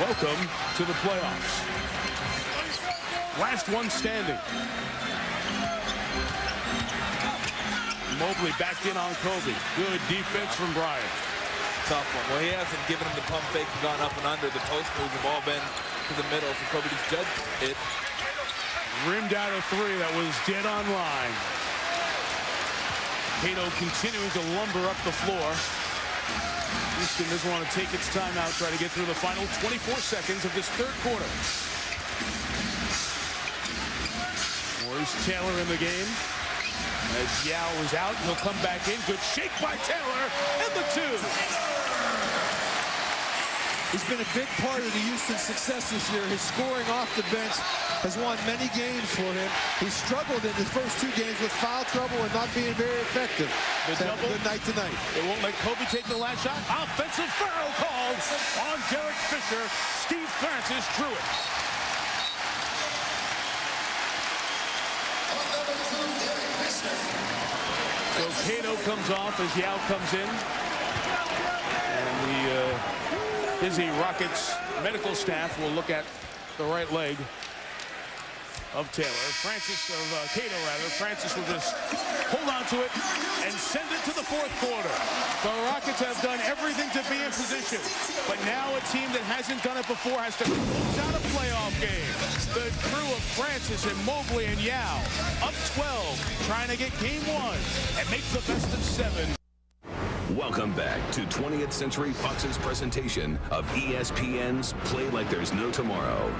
Welcome to the playoffs. Last one standing. Mobley backed in on Kobe. Good defense from Bryant. Tough one. Well, he hasn't given him the pump fake and gone up and under. The post moves have all been to the middle, so Kobe just judged it. Rimmed out a 3 that was dead on line. Cato continuing to lumber up the floor. Houston doesn't want to take its timeout, try to get through the final 24 seconds of this third quarter. Where's Taylor in the game? As Yao is out, he'll come back in. Good shake by Taylor, and the 2. He's been a big part of the Houston success this year. His scoring off the bench has won many games for him. He struggled in the first 2 games with foul trouble and not being very effective. The double. Good night tonight. They won't let Kobe take the last shot. Offensive foul called on Derek Fisher. Steve Francis drew it. So Cato comes off as Yao comes in. And the busy Rockets medical staff will look at the right leg of Taylor. Cato rather. Francis will just hold on to it and send it to the 4th quarter. The Rockets have done everything to be in position. But now a team that hasn't done it before has to close out a playoff game. The crew of Francis and Mobley and Yao up 12, trying to get game 1 and make the best of 7. Welcome back to 20th Century Fox's presentation of ESPN's Play Like There's No Tomorrow.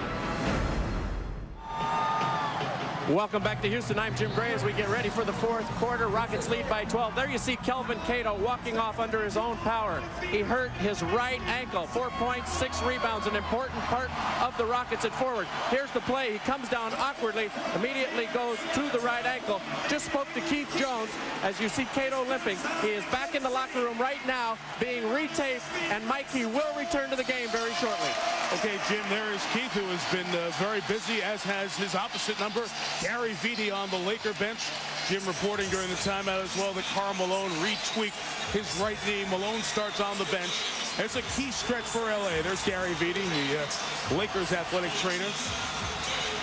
Welcome back to Houston. I'm Jim Gray as we get ready for the 4th quarter. Rockets lead by 12. There you see Kelvin Cato walking off under his own power. He hurt his right ankle. 4 points, 6 rebounds, an important part of the Rockets at forward. Here's the play. He comes down awkwardly, immediately goes to the right ankle. Just spoke to Keith Jones as you see Cato limping. He is back in the locker room right now being retaped, and Mike, he will return to the game very shortly. Okay, Jim, there is Keith, who has been very busy, as has his opposite number, Gary Vitti, on the Laker bench. Jim reporting during the timeout as well that Karl Malone retweaked his right knee. Malone starts on the bench. It's a key stretch for L.A. There's Gary Vitti, the Lakers athletic trainer.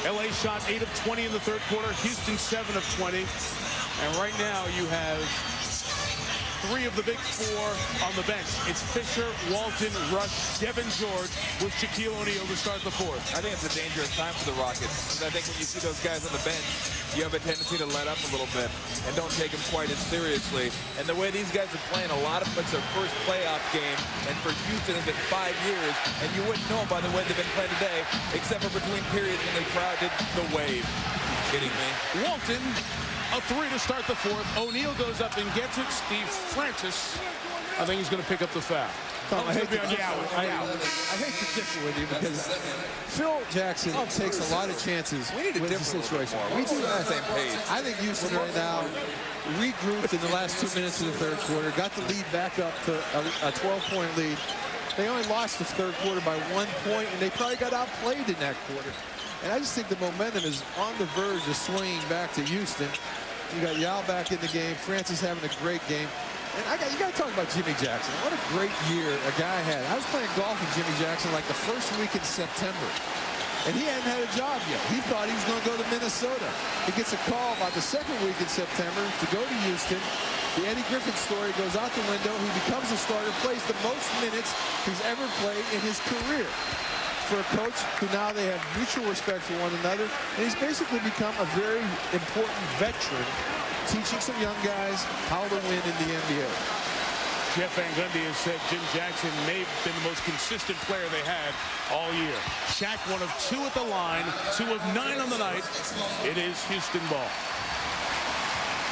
L.A. shot 8 of 20 in the 3rd quarter. Houston 7 of 20. And right now you have 3 of the big 4 on the bench. It's Fisher, Walton, Rush, Devin George with Shaquille O'Neal to start the 4th. I think it's a dangerous time for the Rockets. I think when you see those guys on the bench, you have a tendency to let up a little bit and don't take them quite as seriously. And the way these guys are playing, a lot of them, it's their first playoff game. And for Houston, it's been 5 years. And you wouldn't know by the way they've been playing today, except for between periods when the crowd did the wave. Are you kidding me? Walton, a 3 to start the 4th. O'Neal goes up and gets it. Steve Francis, I think he's going to pick up the foul. Tom, I hate to differ with you because Phil Jackson takes a lot of chances with the situation. We do that. I think Houston right now regrouped in the last 2 minutes of the 3rd quarter, got the lead back up to a 12-point lead. They only lost the 3rd quarter by 1 point, and they probably got outplayed in that quarter. And I just think the momentum is on the verge of swinging back to Houston. You got Yao back in the game. Francis having a great game. And you got to talk about Jimmy Jackson. What a great year a guy had. I was playing golf with Jimmy Jackson like the first week in September. And he hadn't had a job yet. He thought he was going to go to Minnesota. He gets a call about the 2nd week in September to go to Houston. The Eddie Griffin story goes out the window. He becomes a starter, plays the most minutes he's ever played in his career. For a coach who now they have mutual respect for one another, and he's basically become a very important veteran, teaching some young guys how to win in the NBA. Jeff Van Gundy has said Jim Jackson may have been the most consistent player they had all year. Shaq 1 of 2 at the line, 2 of 9 on the night. It is Houston ball.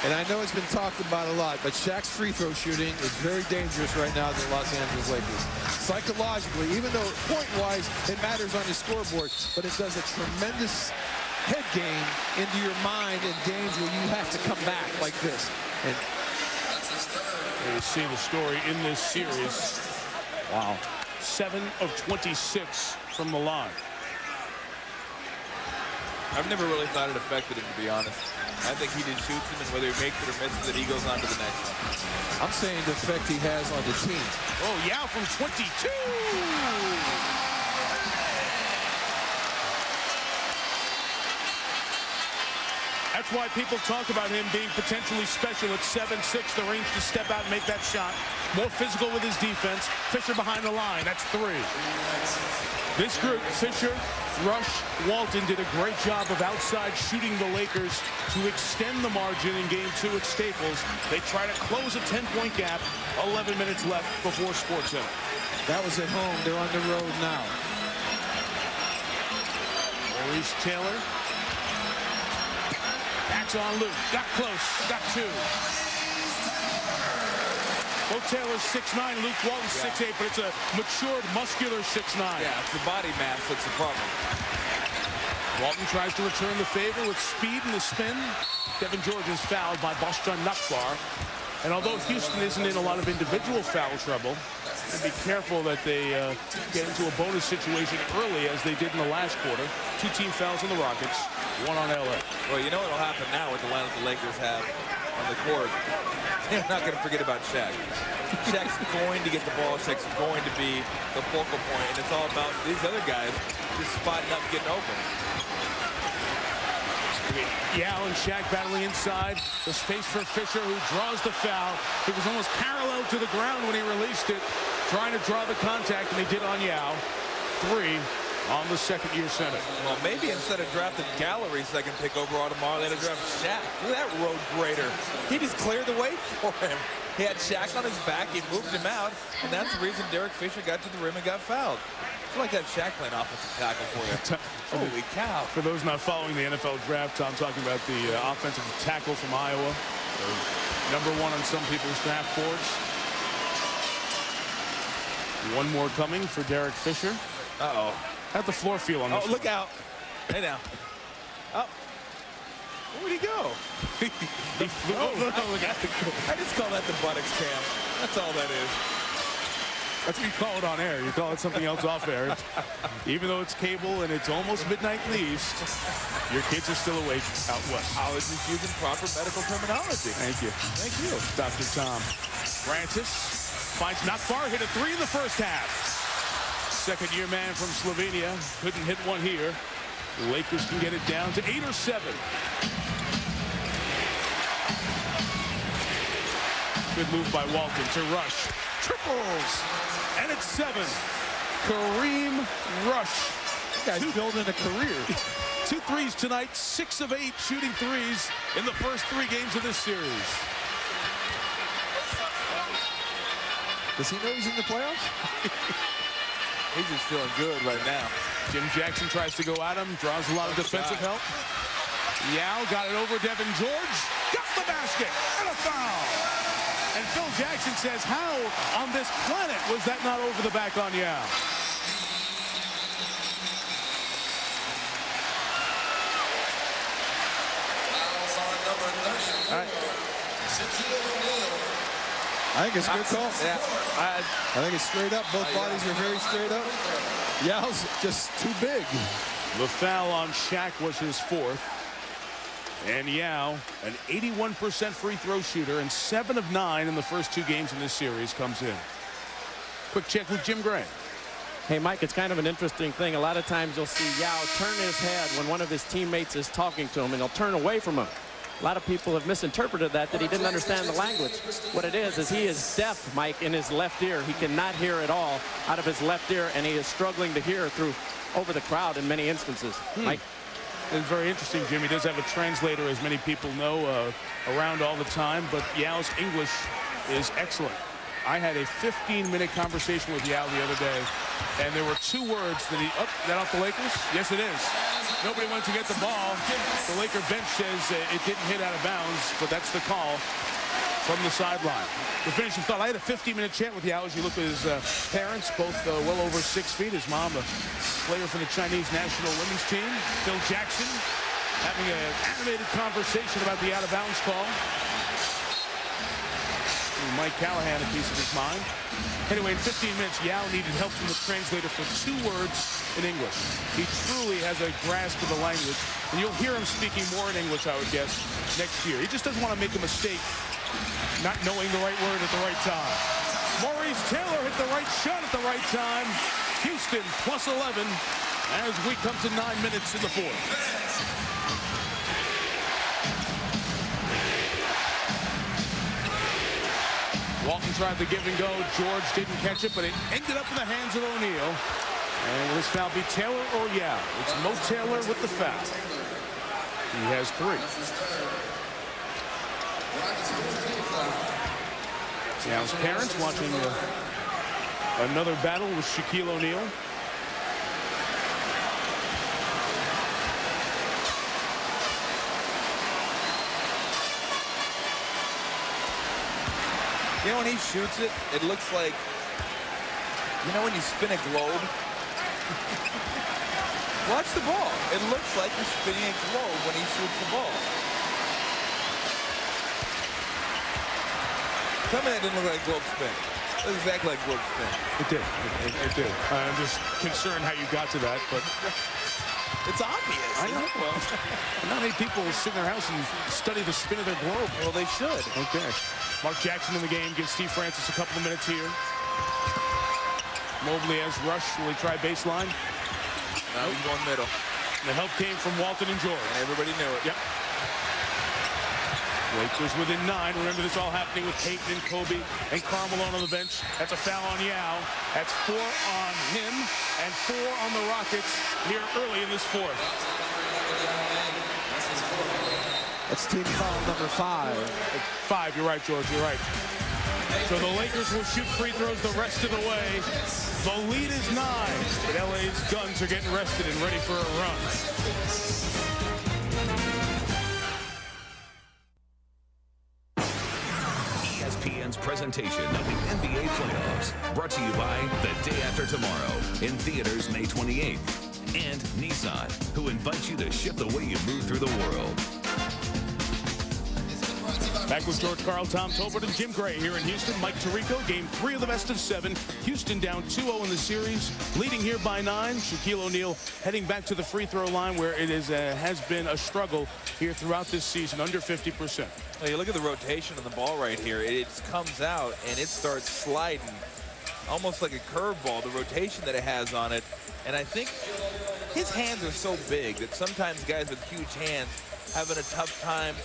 And I know it's been talked about a lot, but Shaq's free throw shooting is very dangerous right now to the Los Angeles Lakers. Psychologically, even though point-wise it matters on your scoreboard, but it does a tremendous head game into your mind in games where you have to come back like this. And you see the story in this series. Wow. 7 of 26 from the line. I've never really thought it affected him, to be honest. I think he just shoots him, and whether he makes it or misses it, he goes on to the next one. I'm saying the effect he has on the team. Oh, Yao from 22. That's why people talk about him being potentially special at 7'6", the range to step out and make that shot. More physical with his defense. Fisher behind the line. That's 3. This group, Fisher, Rush, Walton, did a great job of outside shooting the Lakers to extend the margin in Game 2 at Staples. They try to close a 10-point gap. 11 minutes left before SportsCenter. That was at home. They're on the road now. Maurice Taylor. Backs on Luke. Got close. Got 2. Mo Taylor's 6'9", Luke Walton's 6'8", but it's a matured, muscular 6'9". Yeah, it's the body mass that's the problem. Walton tries to return the favor with speed and the spin. Devin George is fouled by Boston Nakbar. And although Houston isn't in a lot of individual foul trouble, be careful that they get into a bonus situation early as they did in the last quarter. 2 team fouls on the Rockets, 1 on LA. Well, you know what will happen now with the lineup the Lakers have on the court. They're not going to forget about Shaq. Shaq's going to get the ball. Shaq's going to be the focal point, and it's all about these other guys just spotting up, getting open. Yao and Shaq battling inside. The space for Fisher, who draws the foul. It was almost parallel to the ground when he released it, trying to draw the contact, and they did on Yao. 3 on the second-year center. Well, maybe instead of drafting Gallery second pick overall tomorrow, they'd have drafted Shaq. Look at that road grader. He just cleared the way for him. He had Shaq on his back. He moved him out, and that's the reason Derek Fisher got to the rim and got fouled. I like that Shaq playing offensive tackle for you. Holy cow. For those not following the NFL draft, I'm talking about the offensive tackle from Iowa. #1 on some people's draft boards. One more coming for Derek Fisher. Uh-oh. How'd the floor feel on this? Oh, look out. Hey, now. Oh. Where'd he go? He flew. Oh, look at I just call that the buttocks cam. That's all that is. That's what you call it on air. You call it something else off air. Even though it's cable and it's almost midnight in the east, your kids are still awake out west. I was just using proper medical terminology. Thank you. Thank you. Dr. Tom. Francis finds Nakbar, hit a 3 in the first half. Second-year man from Slovenia. Couldn't hit one here. The Lakers can get it down to 8 or 7. Good move by Walton to Rush. Triples. And it's 7. Kareem Rush. That guy's building a career. 2 threes tonight. 6 of 8 shooting threes in the first 3 games of this series. Does he know he's in the playoffs? He's just feeling good right now. Jim Jackson tries to go at him, draws a lot of defensive help. Yao got it over Devin George, got the basket, and a foul. And Phil Jackson says, how on this planet was that not over the back on Yao? All right. I think it's a good call. Yeah. I think it's straight up. Both bodies are very straight up. Yao's just too big. The foul on Shaq was his 4th. And Yao, an 81% free throw shooter and 7 of 9 in the first 2 games in this series, comes in. Quick check with Jim Gray. Hey, Mike, it's kind of an interesting thing. A lot of times you'll see Yao turn his head when one of his teammates is talking to him, and he'll turn away from him. A lot of people have misinterpreted that he didn't understand the language. What it is he is deaf, Mike, in his left ear. He cannot hear at all out of his left ear, and he is struggling to hear over the crowd in many instances. Mike? It's very interesting, Jim. He does have a translator, as many people know, around all the time, but Yao's English is excellent. I had a 15-minute conversation with Yao the other day, and there were 2 words that he... Oh, that off the Lakers? Yes, it is. Nobody went to get the ball. The Laker bench says it didn't hit out of bounds, but that's the call from the sideline. The finishing thought. I had a 15-minute chat with Yao as you look at his parents, both well over 6 feet. His mom, a player for the Chinese national women's team. Phil Jackson having an animated conversation about the out-of-bounds call. Mike Callahan, a piece of his mind. Anyway, in 15 minutes, Yao needed help from the translator for 2 words in English. He truly has a grasp of the language, and you'll hear him speaking more in English, I would guess, next year. He just doesn't want to make a mistake not knowing the right word at the right time. Maurice Taylor hit the right shot at the right time. Houston plus 11 as we come to 9 minutes in the 4th. Walton tried the give and go. George didn't catch it, but it ended up in the hands of O'Neal. And will this foul be Taylor or Yao? It's Mo Taylor with the foul. He has 3. Yao's parents watching another battle with Shaquille O'Neal. You know, when he shoots it, it looks like, you know when you spin a globe? Watch the ball. It looks like he's spinning a globe when he shoots the ball. Tell me that didn't look like globe spin. It looks exactly like globe spin. It did. It did. I'm just concerned how you got to that, but it's obvious. I know. Well, not many people sit in their house and study the spin of their globe. Well, they should. Okay. Mark Jackson in the game gives Steve Francis a couple of minutes here. Mobley has rush. Will he try baseline? Now he's going middle. The help came from Walton and George. And everybody knew it. Yep. Lakers within 9. Remember, this all happening with Peyton and Kobe and Carmelo on the bench. That's a foul on Yao. That's 4 on him and 4 on the Rockets here early in this fourth. That's team foul number 5. 5, you're right, George, you're right. So the Lakers will shoot free throws the rest of the way. The lead is 9, but LA's guns are getting rested and ready for a run. ESPN's presentation of the NBA playoffs, brought to you by The Day After Tomorrow, in theaters May 28th, and Nissan, who invites you to shift the way you move through the world. Back with George Karl, Tom Tolbert, and Jim Gray here in Houston. Mike Tirico, game 3 of the best of 7. Houston down 2-0 in the series, leading here by 9. Shaquille O'Neal heading back to the free throw line, where it is has been a struggle here throughout this season, under 50%. Well, you look at the rotation of the ball right here. It comes out and it starts sliding, almost like a curveball, the rotation that it has on it. And I think his hands are so big that sometimes guys with huge hands having a tough time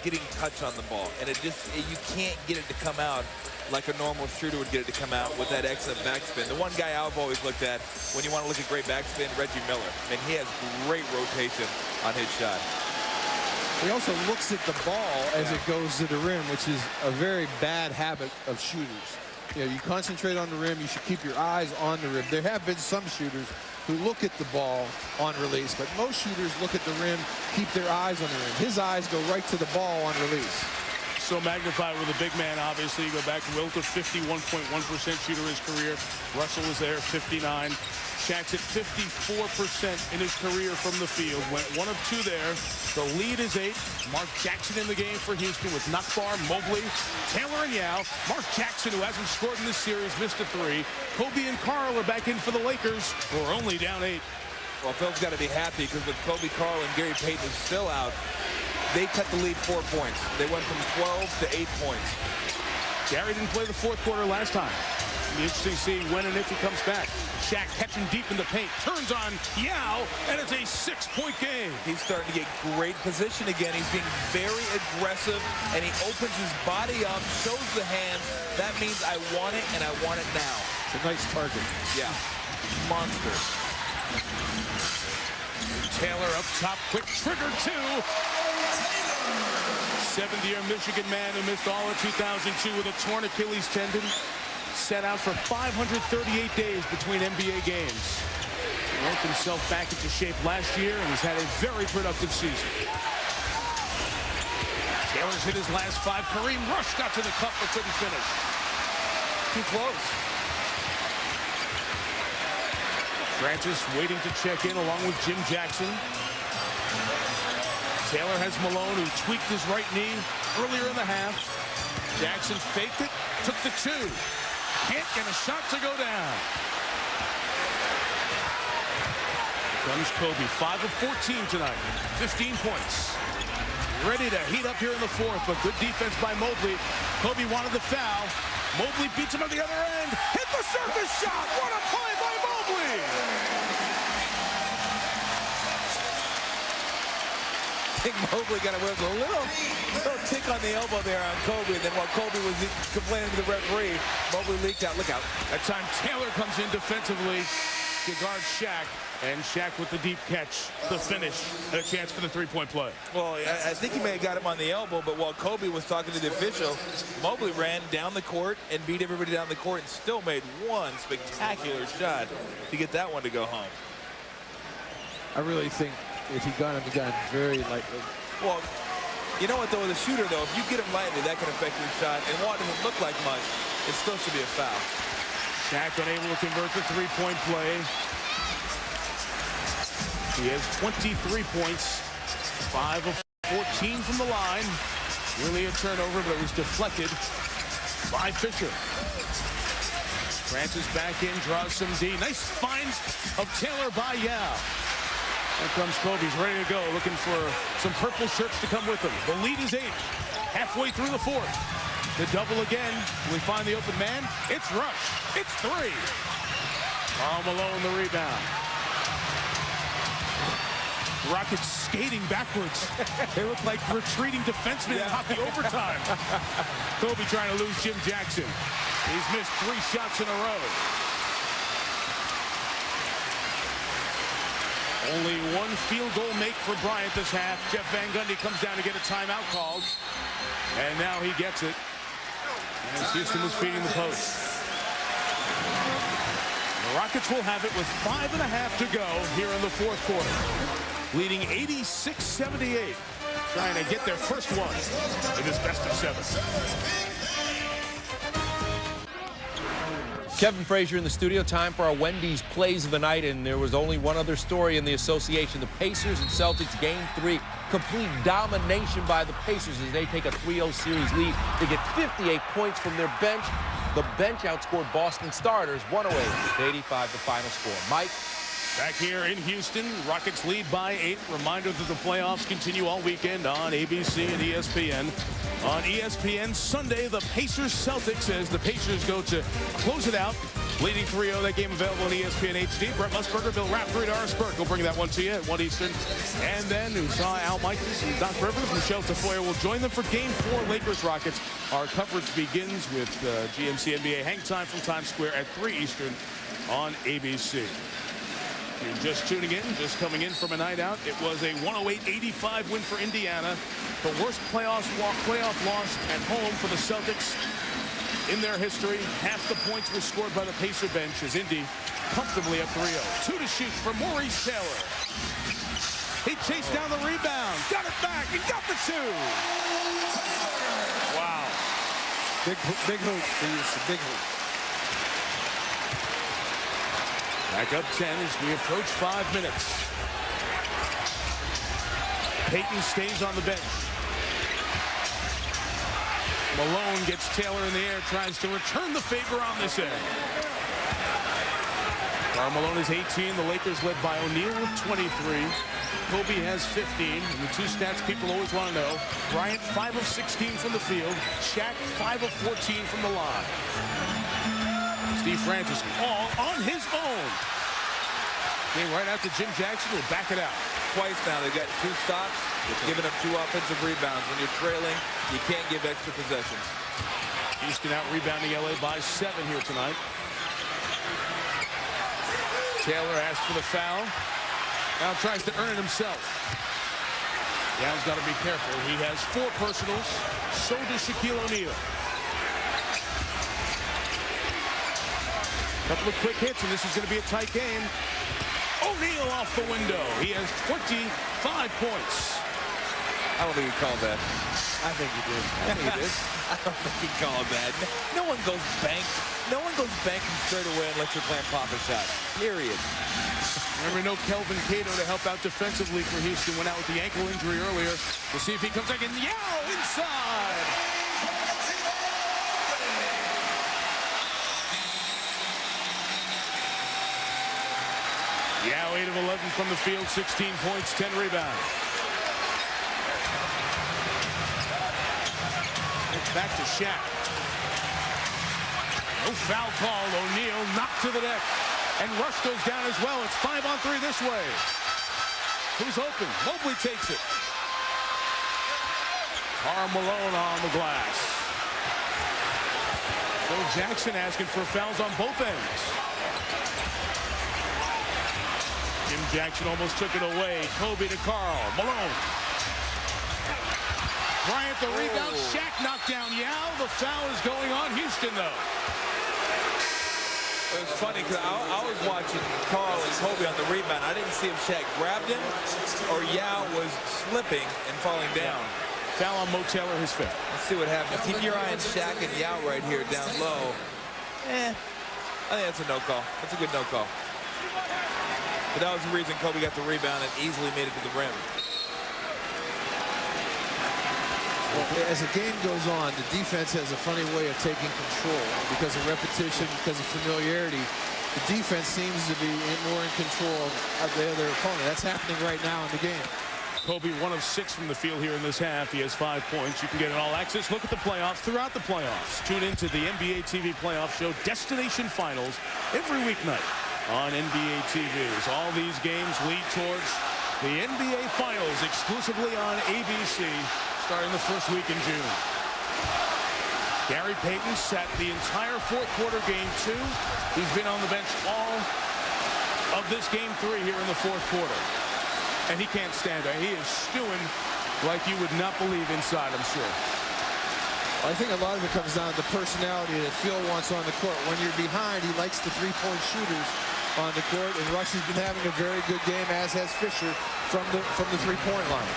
getting touch on the ball, and you can't get it to come out like a normal shooter would get it to come out with that excellent backspin. The one guy I've always looked at when you want to look at great backspin, Reggie Miller, and he has great rotation on his shot. He also looks at the ball as it goes to the rim, which is a very bad habit of shooters. You know, you concentrate on the rim, you should keep your eyes on the rim. There have been some shooters who look at the ball on release, but most shooters look at the rim, keep their eyes on the rim. His eyes go right to the ball on release. So magnified with a big man, obviously. You go back to Wilt, a 51.1% shooter his career. Russell was there, 59. Shaq's at 54% in his career from the field. Went 1 of 2 there. The lead is 8. Mark Jackson in the game for Houston with Nakbar, Mobley, Taylor, and Yao. Mark Jackson, who hasn't scored in this series, missed a 3. Kobe and Karl are back in for the Lakers, who are only down 8. Well, Phil's got to be happy because with Kobe, Karl, and Gary Payton still out, they cut the lead 4 points. They went from 12 to 8 points. Gary didn't play the fourth quarter last time. It'll be interesting to see when and if he comes back. Shaq catching deep in the paint, turns on Yao, and it's a 6-point game. He's starting to get great position again. He's being very aggressive, and he opens his body up, shows the hands. That means I want it, and I want it now. It's a nice target. Yeah, monster. Taylor up top, quick trigger 2. 70-year Michigan man who missed all of 2002 with a torn Achilles tendon. Set out for 538 days between NBA games. He worked himself back into shape last year and has had a very productive season. Taylor's hit his last 5. Kareem Rush got to the cup but couldn't finish. Too close. Francis waiting to check in along with Jim Jackson. Taylor has Malone, who tweaked his right knee earlier in the half. Jackson faked it, took the 2. Can't get a shot to go down. Here comes Kobe, 5 of 14 tonight, 15 points. Ready to heat up here in the fourth, but good defense by Mobley. Kobe wanted the foul. Mobley beats him on the other end. Hit the circus shot. What a play by Mobley. I think Mobley got away with a little tick on the elbow there on Kobe, and then while Kobe was complaining to the referee, Mobley leaked out. Look out. That time Taylor comes in defensively to guard Shaq, and Shaq with the deep catch, the finish, and a chance for the 3-point play. Well, I think he may have got him on the elbow, but while Kobe was talking to the official, Mobley ran down the court and beat everybody down the court and still made one spectacular shot to get that one to go home. I really think if he got him very lightly. Well, You know what, though, the shooter, though, if you get him lightly, that can affect your shot. And while it doesn't look like much, it still should be a foul. Shaq unable to convert the three-point play. He has 23 points, 5 of 14 from the line. Really a turnover, but it was deflected by Fisher. Francis back in, draws some D. Nice find of Taylor by Yao. Here comes Kobe. He's ready to go, looking for some purple shirts to come with him. The lead is 8. Halfway through the fourth. The double again. We find the open man. It's Rush. It's 3. Karl Malone the rebound. Rockets skating backwards. They look like retreating defensemen in hockey overtime. Kobe trying to lose Jim Jackson. He's missed 3 shots in a row. Only 1 field goal make for Bryant this half. Jeff Van Gundy comes down to get a timeout called. And now he gets it. As Houston was feeding the post. The Rockets will have it with 5.5 to go here in the fourth quarter. Leading 86-78. Trying to get their first one in this best of 7. Kevin Frazier in the studio. Time for our Wendy's Plays of the Night, and there was only one other story in the association. The Pacers and Celtics Game 3. Complete domination by the Pacers as they take a 3-0 series lead. They get 58 points from their bench. The bench outscored Boston starters 108-85 the final score. Mike? Back here in Houston, Rockets lead by 8. Reminder that the playoffs continue all weekend on ABC and ESPN. On ESPN Sunday, the Pacers-Celtics as the Pacers go to close it out. Leading 3-0, that game available on ESPN HD. Brett Musburger, Bill Raftery, Doris Burke will bring that one to you at 1 Eastern. And then Usai Al Michaels and Doc Rivers, Michelle Tafoya will join them for Game 4, Lakers-Rockets. Our coverage begins with GMC NBA Hang Time from Times Square at 3 Eastern on ABC. If you're just tuning in, just coming in from a night out, it was a 108-85 win for Indiana. The worst playoff loss at home for the Celtics in their history. Half the points were scored by the Pacer bench as Indy comfortably up 3-0. 2 to shoot for Maurice Taylor. He chased down the rebound, got it back, and got the 2. Wow. Big hoop. Big hoop. Back up 10 as we approach 5 minutes. Payton stays on the bench. Malone gets Taylor in the air, tries to return the favor on this end. Karl Malone is 18. The Lakers led by O'Neal with 23. Kobe has 15. And the 2 stats people always want to know. Bryant 5 of 16 from the field. Shaq 5 of 14 from the line. Steve Francis all on his own. Came right out to Jim Jackson. Will back it out. Twice now they got 2 stops. It's giving up 2 offensive rebounds. When you're trailing, you can't give extra possessions. Houston out rebounding LA by 7 here tonight. Taylor asked for the foul. Now tries to earn it himself. Yow's got to be careful. He has 4 personals. So does Shaquille O'Neal. Couple of quick hits, and this is going to be a tight game. O'Neal off the window. He has 25 points. I don't think he called that. I think he did. I think he did. I don't think he called that. No one goes banking straight away unless you're playing pop a shot. Period. Remember, no Kelvin Cato to help out defensively for Houston. Went out with the ankle injury earlier. We'll see if he comes back and Yao inside. Yao 8 of 11 from the field, 16 points, 10 rebounds. Back to Shaq. No foul call. O'Neal knocked to the deck. And Rush goes down as well. It's 5-on-3 this way. Who's open? Mobley takes it. Karl Malone on the glass. Phil Jackson asking for fouls on both ends. Jim Jackson almost took it away. Kobe to Karl. Malone. Bryant the rebound. Shaq knocked down Yao. The foul is going on Houston, though. It was funny because I was watching Karl and Kobe on the rebound. I didn't see if Shaq grabbed him or Yao was slipping and falling down. Foul on Mo Taylor, his fifth. Let's see what happens. Keep your eye on Shaq and Yao right here down low. I think that's a no call. That's a good no call. But that was the reason Kobe got the rebound and easily made it to the rim. Well, as the game goes on, the defense has a funny way of taking control because of repetition, because of familiarity. The defense seems to be more in control of the other opponent. That's happening right now in the game. Kobe 1 of 6 from the field here in this half. He has 5 points. You can get an all-access look at the playoffs throughout the playoffs. Tune into the NBA TV playoff show Destination Finals every weeknight on NBA TV. As all these games lead towards the NBA Finals exclusively on ABC starting the first week in June. Gary Payton sat the entire fourth quarter game 2. He's been on the bench all of this game 3 here in the fourth quarter. And he can't stand there. He is stewing like you would not believe inside, I'm sure. I think a lot of it comes down to the personality that Phil wants on the court. When you're behind, he likes the three-point shooters on the court, and Rush has been having a very good game, as has Fisher, from the three-point line.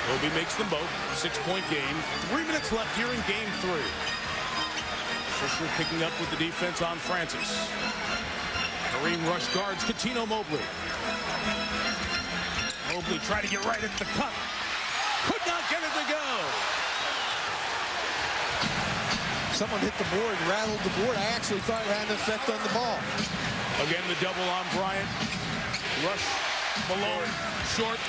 Kobe makes them both. 6-point game. 3 minutes left here in game 3. Fisher picking up with the defense on Francis. Kareem Rush guards Coutinho Mobley. Mobley tried to get right at the cup. Could not get it to go. Someone hit the board, rattled the board. I actually thought it had an effect on the ball. Again, the double on Bryant. Rush, Malone, short.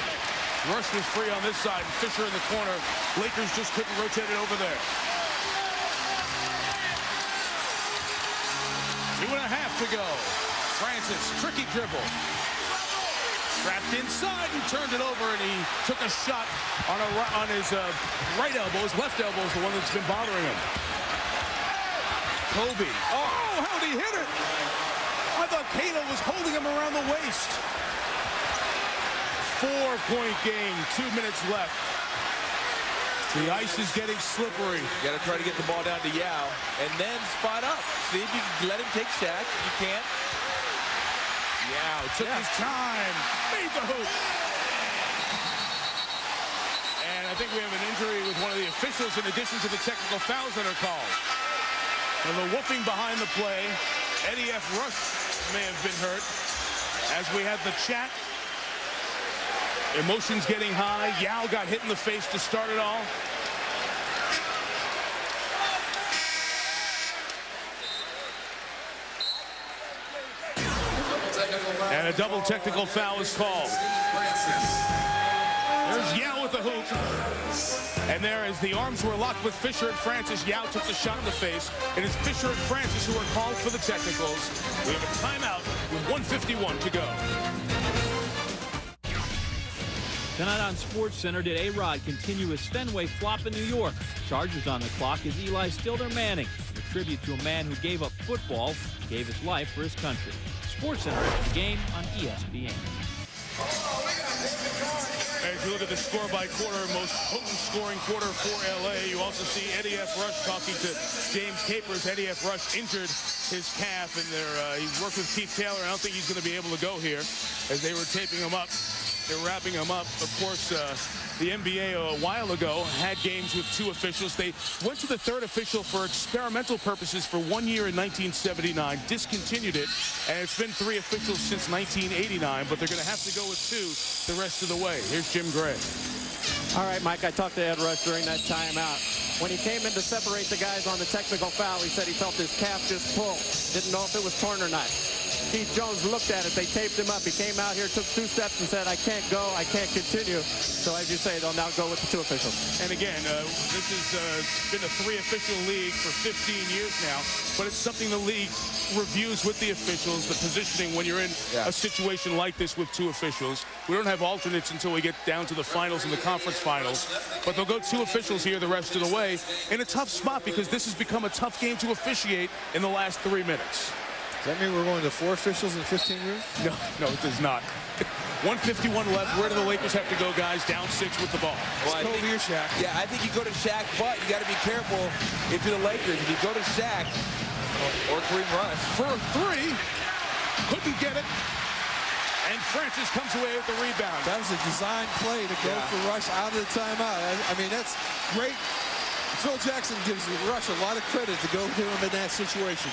Rush was free on this side. Fisher in the corner. Lakers just couldn't rotate it over there. 2.5 to go. Francis, tricky dribble. Trapped inside and turned it over, and he took a shot on his right elbow. His left elbow is the one that's been bothering him. Kobe. Oh, how'd he hit it? I thought Cato was holding him around the waist. 4-point game, 2 minutes left. The ice is getting slippery. You got to try to get the ball down to Yao and then spot up. See if you can let him take Shaq. You can't. Yao took his time, made the hoop. And I think we have an injury with one of the officials in addition to the technical fouls that are called. And the whooping behind the play, Eddie F. Rush may have been hurt. As we had the chat, emotions getting high. Yao got hit in the face to start it all. And a double technical foul is called. There's Yao with the hoop. And there, as the arms were locked with Fisher and Francis, Yao took the shot in the face. It is Fisher and Francis who are called for the technicals. We have a timeout with 1:51 to go. Tonight on SportsCenter, did A-Rod continue his Fenway flop in New York? Chargers on the clock as Eli Stiller Manning, a tribute to a man who gave up football, gave his life for his country. SportsCenter after the game on ESPN. As you look at the score by quarter, most potent scoring quarter for LA, you also see Eddie F. Rush talking to James Capers. Eddie F. Rush injured his calf, and he worked with Keith Taylor. I don't think he's going to be able to go here as they were taping him up. They're wrapping him up. Of course, the NBA a while ago had games with 2 officials. They went to the 3rd official for experimental purposes for 1 year in 1979, discontinued it, and it's been 3 officials since 1989, but they're going to have to go with 2 the rest of the way. Here's Jim Gray. All right, Mike, I talked to Ed Rush during that timeout. When he came in to separate the guys on the technical foul, he said he felt his calf just pull. Didn't know if it was torn or not. Keith Jones looked at it. They taped him up. He came out here, took 2 steps, and said, I can't go. I can't continue. So as you say, they'll now go with the 2 officials. And again, this has been a 3-official league for 15 years now, but it's something the league reviews with the officials, the positioning when you're in a situation like this with 2 officials. We don't have alternates until we get down to the finals and the conference finals, but they'll go 2 officials here the rest of the way in a tough spot because this has become a tough game to officiate in the last 3 minutes. Does that mean we're going to 4 officials in 15 years? No, it does not. 1:51 left. Where do the Lakers have to go, guys? Down 6 with the ball. Well, Kobe or Shaq? Yeah, I think you go to Shaq, but you got to be careful if you're the Lakers. If you go to Shaq or Kareem Rush for a 3, couldn't get it. And Francis comes away with the rebound. That was a design play to go for Rush out of the timeout. I mean, that's great. Phil Jackson gives Rush a lot of credit to go to him in that situation.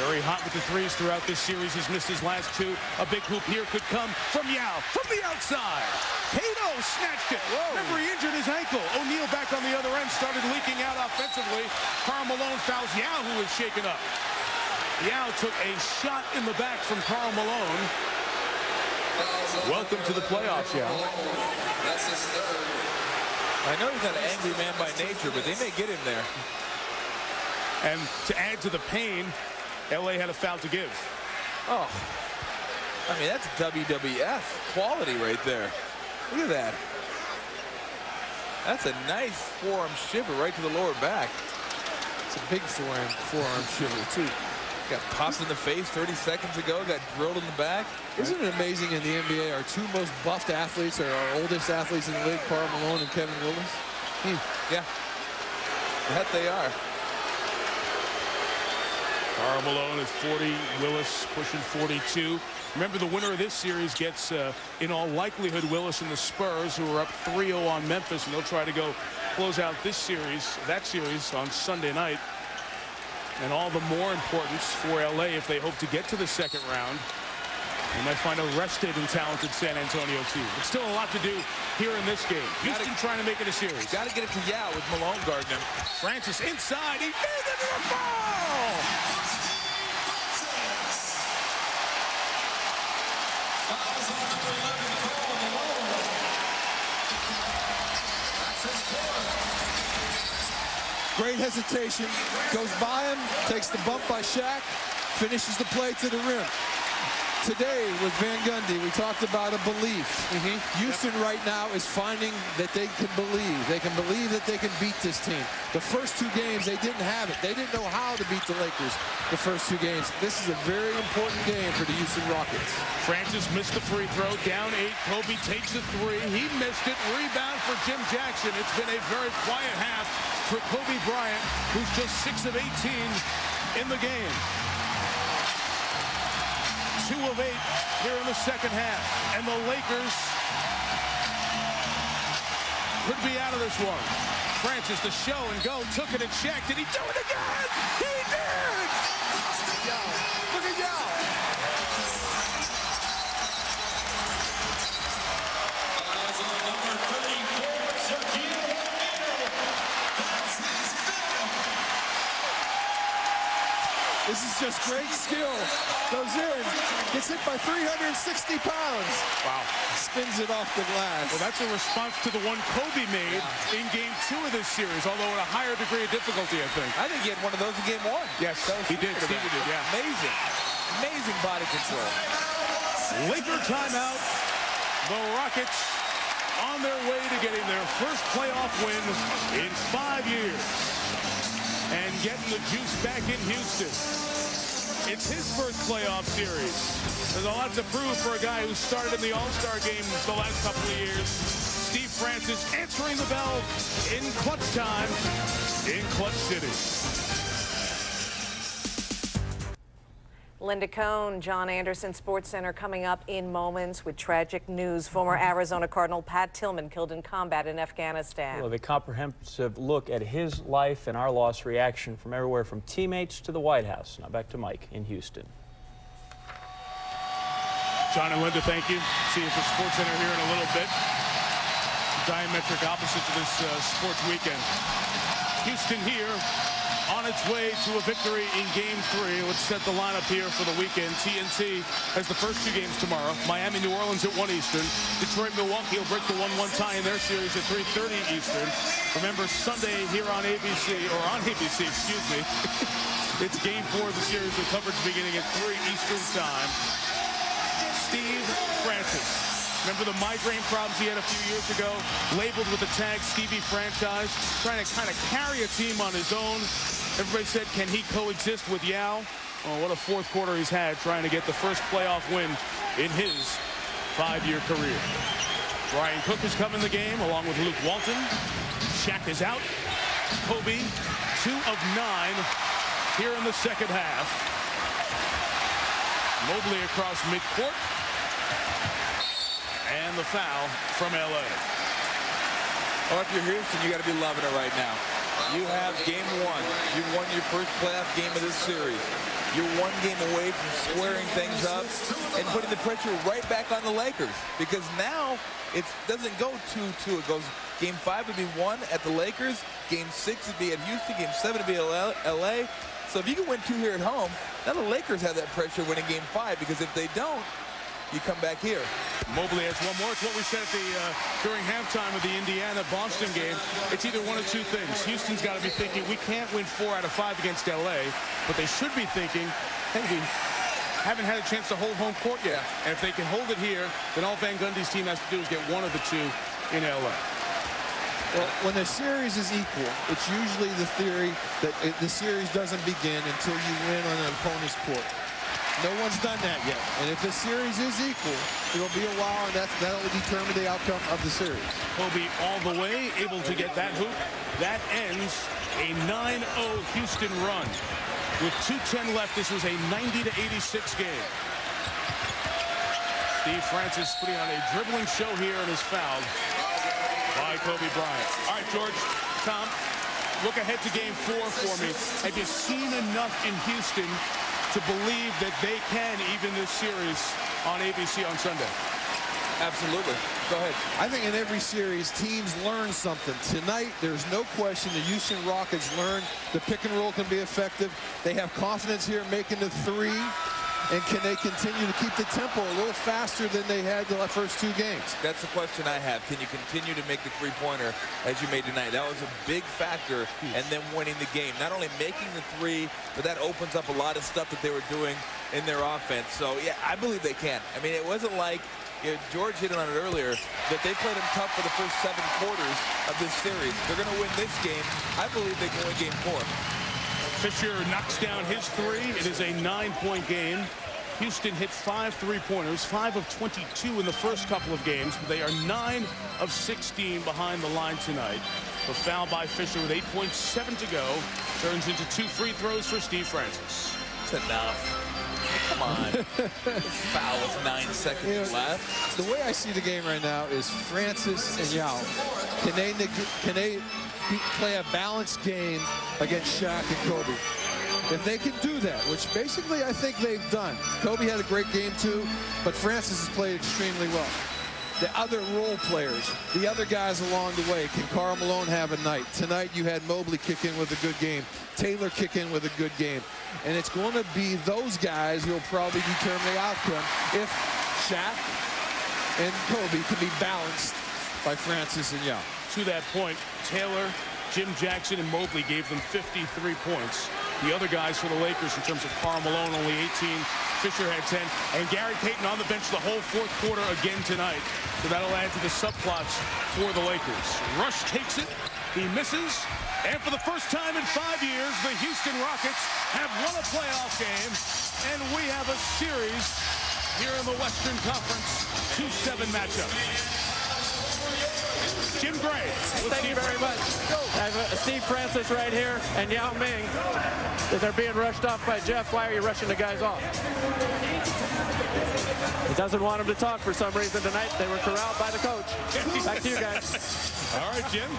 Very hot with the threes throughout this series. He's missed his last two. A big hoop here could come from Yao from the outside. Cato snatched it. Remember, he injured his ankle. O'Neal back on the other end, started leaking out offensively. Karl Malone fouls Yao, who was shaken up. Yao took a shot in the back from Karl Malone. Welcome to the playoffs, Yao. I know he's not an angry man by nature, but they may get him there. And to add to the pain, LA had a foul to give. Oh, I mean, that's WWF quality right there. Look at that. That's a nice forearm shiver right to the lower back. It's a big forearm shiver, too. Got popped in the face 30 seconds ago, got drilled in the back. Isn't it amazing in the NBA, our two most buffed athletes are our oldest athletes in the league, Karl Malone and Kevin Willis? Yeah, that they are. Karl Malone is 40, Willis pushing 42. Remember, the winner of this series gets, in all likelihood, Willis and the Spurs, who are up 3-0 on Memphis, and they'll try to go close out that series on Sunday night. And all the more importance for LA if they hope to get to the second round. They might find a rested and talented San Antonio team. But still a lot to do here in this game. Houston trying to make it a series. Got to get it to Yao with Malone guarding him. Francis inside. He made it to the ball. Great hesitation, goes by him, takes the bump by Shaq, finishes the play to the rim. Today with Van Gundy, we talked about a belief. Houston right now is finding that they can believe. They can believe that they can beat this team. The first two games, they didn't have it. They didn't know how to beat the Lakers the first two games. This is a very important game for the Houston Rockets. Francis missed the free throw, down 8. Kobe takes the 3. He missed it. Rebound for Jim Jackson. It's been a very quiet half for Kobe Bryant, who's just 6 of 18 in the game. 2 of 8 here in the second half. And the Lakers could be out of this one. Francis, the show and go, took it and Shaq. Did he do it again? He did! Yao. Look at Yao. This is just great skill. Goes in, gets hit by 360 pounds. Wow. Spins it off the glass. Well, that's a response to the one Kobe made in game 2 of this series, although at a higher degree of difficulty, I think. I think he had one of those in game 1. Yes, he did. He did, yeah. Amazing. Amazing body control. Laker timeout. The Rockets on their way to getting their first playoff win in 5 years. And getting the juice back in Houston. It's his first playoff series. There's a lot to prove for a guy who started in the All-Star game the last couple of years. Steve Francis answering the bell in clutch time in Clutch City. Linda Cohn, John Anderson, Sports Center coming up in moments with tragic news. Former Arizona Cardinal Pat Tillman killed in combat in Afghanistan. We'll have a comprehensive look at his life and our loss reaction from everywhere from teammates to the White House. Now back to Mike in Houston. John and Linda, thank you. See you at the Sports Center here in a little bit. Diametric opposite to this sports weekend. Houston here on its way to a victory in Game 3. Let's set the lineup here for the weekend. TNT has the first 2 games tomorrow. Miami, New Orleans at 1 Eastern. Detroit, Milwaukee will break the 1-1 tie in their series at 3:30 Eastern. Remember, Sunday here on ABC, or on ABC, excuse me. It's Game 4 of the series with coverage beginning at 3 Eastern time. Steve Francis. Remember the migraine problems he had a few years ago? Labeled with the tag Stevie Franchise. Trying to kind of carry a team on his own. Everybody said, can he coexist with Yao? Oh, what a fourth quarter he's had trying to get the first playoff win in his 5-year career. Brian Cook has come in the game along with Luke Walton. Shaq is out. Kobe, 2 of 9 here in the second half. Mobley across midcourt. And the foul from L.A. Oh, if you're Houston, you got to be loving it right now. You have game one. You won your first playoff game of this series. You're one game away from squaring things up and putting the pressure right back on the Lakers. Because now it doesn't go 2-2. It goes game 5 would be 1 at the Lakers. Game 6 would be at Houston. Game 7 would be at LA. So if you can win 2 here at home, now the Lakers have that pressure winning game 5. Because if they don't, you come back here. Mobley has one more. It's what we said at during halftime of the Indiana-Boston game. It's either one of two things. Houston's got to be thinking, we can't win 4 out of 5 against L.A., but they should be thinking, hey, we haven't had a chance to hold home court yet. And if they can hold it here, then all Van Gundy's team has to do is get one of the 2 in L.A. Well, when the series is equal, it's usually the theory that the series doesn't begin until you win on an opponent's court. No one's done that yet. And if the series is equal, it'll be a while, and that'll determine the outcome of the series. Kobe all the way, able to get that hoop. That ends a 9-0 Houston run. With 2:10 left, this was a 90-86 game. Steve Francis putting on a dribbling show here and is fouled by Kobe Bryant. All right, George, Tom, look ahead to game 4 for me. Have you seen enough in Houston to believe that they can even this series on ABC on Sunday? Absolutely. Go ahead. I think in every series, teams learn something. Tonight, there's no question the Houston Rockets learned the pick and roll can be effective. They have confidence here making the 3. And can they continue to keep the tempo a little faster than they had the first 2 games? That's the question I have. Can you continue to make the 3-pointer as you made tonight? That was a big factor in them winning the game. Not only making the 3, but that opens up a lot of stuff that they were doing in their offense. So, yeah, I believe they can. I mean, it wasn't like, George hit on it earlier, that they played them tough for the first 7 quarters of this series. They're going to win this game. I believe they can win game 4. Fisher knocks down his 3. It is a 9-point game. Houston hit 5 3-pointers, 5 of 22 in the first couple of games, but they are 9 of 16 behind the line tonight. The foul by Fisher with 8.7 to go turns into 2 free throws for Steve Francis. It's enough. Come on. Foul with 9 seconds left. The way I see the game right now is Francis and Yao. Can they play a balanced game against Shaq and Kobe? If they can do that, which basically I think they've done. Kobe had a great game too, but Francis has played extremely well. The other role players, the other guys along the way, can Karl Malone have a night? Tonight you had Mobley kick in with a good game. Taylor kick in with a good game. And it's going to be those guys who will probably determine the outcome if Shaq and Kobe can be balanced by Francis and Yao. To that point, Taylor, Jim Jackson, and Mobley gave them 53 points. The other guys for the Lakers in terms of Karl Malone, only 18. Fisher had 10. And Gary Payton on the bench the whole 4th quarter again tonight. So that'll add to the subplots for the Lakers. Rush takes it. He misses. And for the first time in 5 years, the Houston Rockets have won a playoff game. And we have a series here in the Western Conference 2-7 matchup. Jim Gray. Thank you very much. I have Steve Francis right here and Yao Ming. They're being rushed off by Jeff. Why are you rushing the guys off? He doesn't want them to talk for some reason tonight. They were corralled by the coach. Back to you guys. All right, Jim.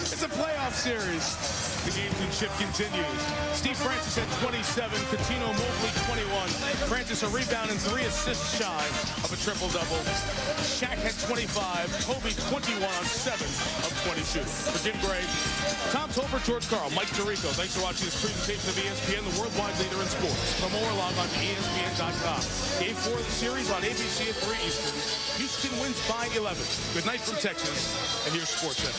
It's a playoff series. The gamesmanship continues. Steve Francis had 27. Coutinho Mobley 21. Francis a rebound and 3 assists shy of a triple-double. Shaq had 25. Kobe 21 on 7 of 22. For Jim Gray, Tom Tolbert, George Karl, Mike Tirico. Thanks for watching this presentation of ESPN, the worldwide leader in sports. For more, log on to ESPN.com. Game 4 of the series on ABC at 3 Eastern. Houston wins by 11. Good night from Texas, and here's SportsCenter.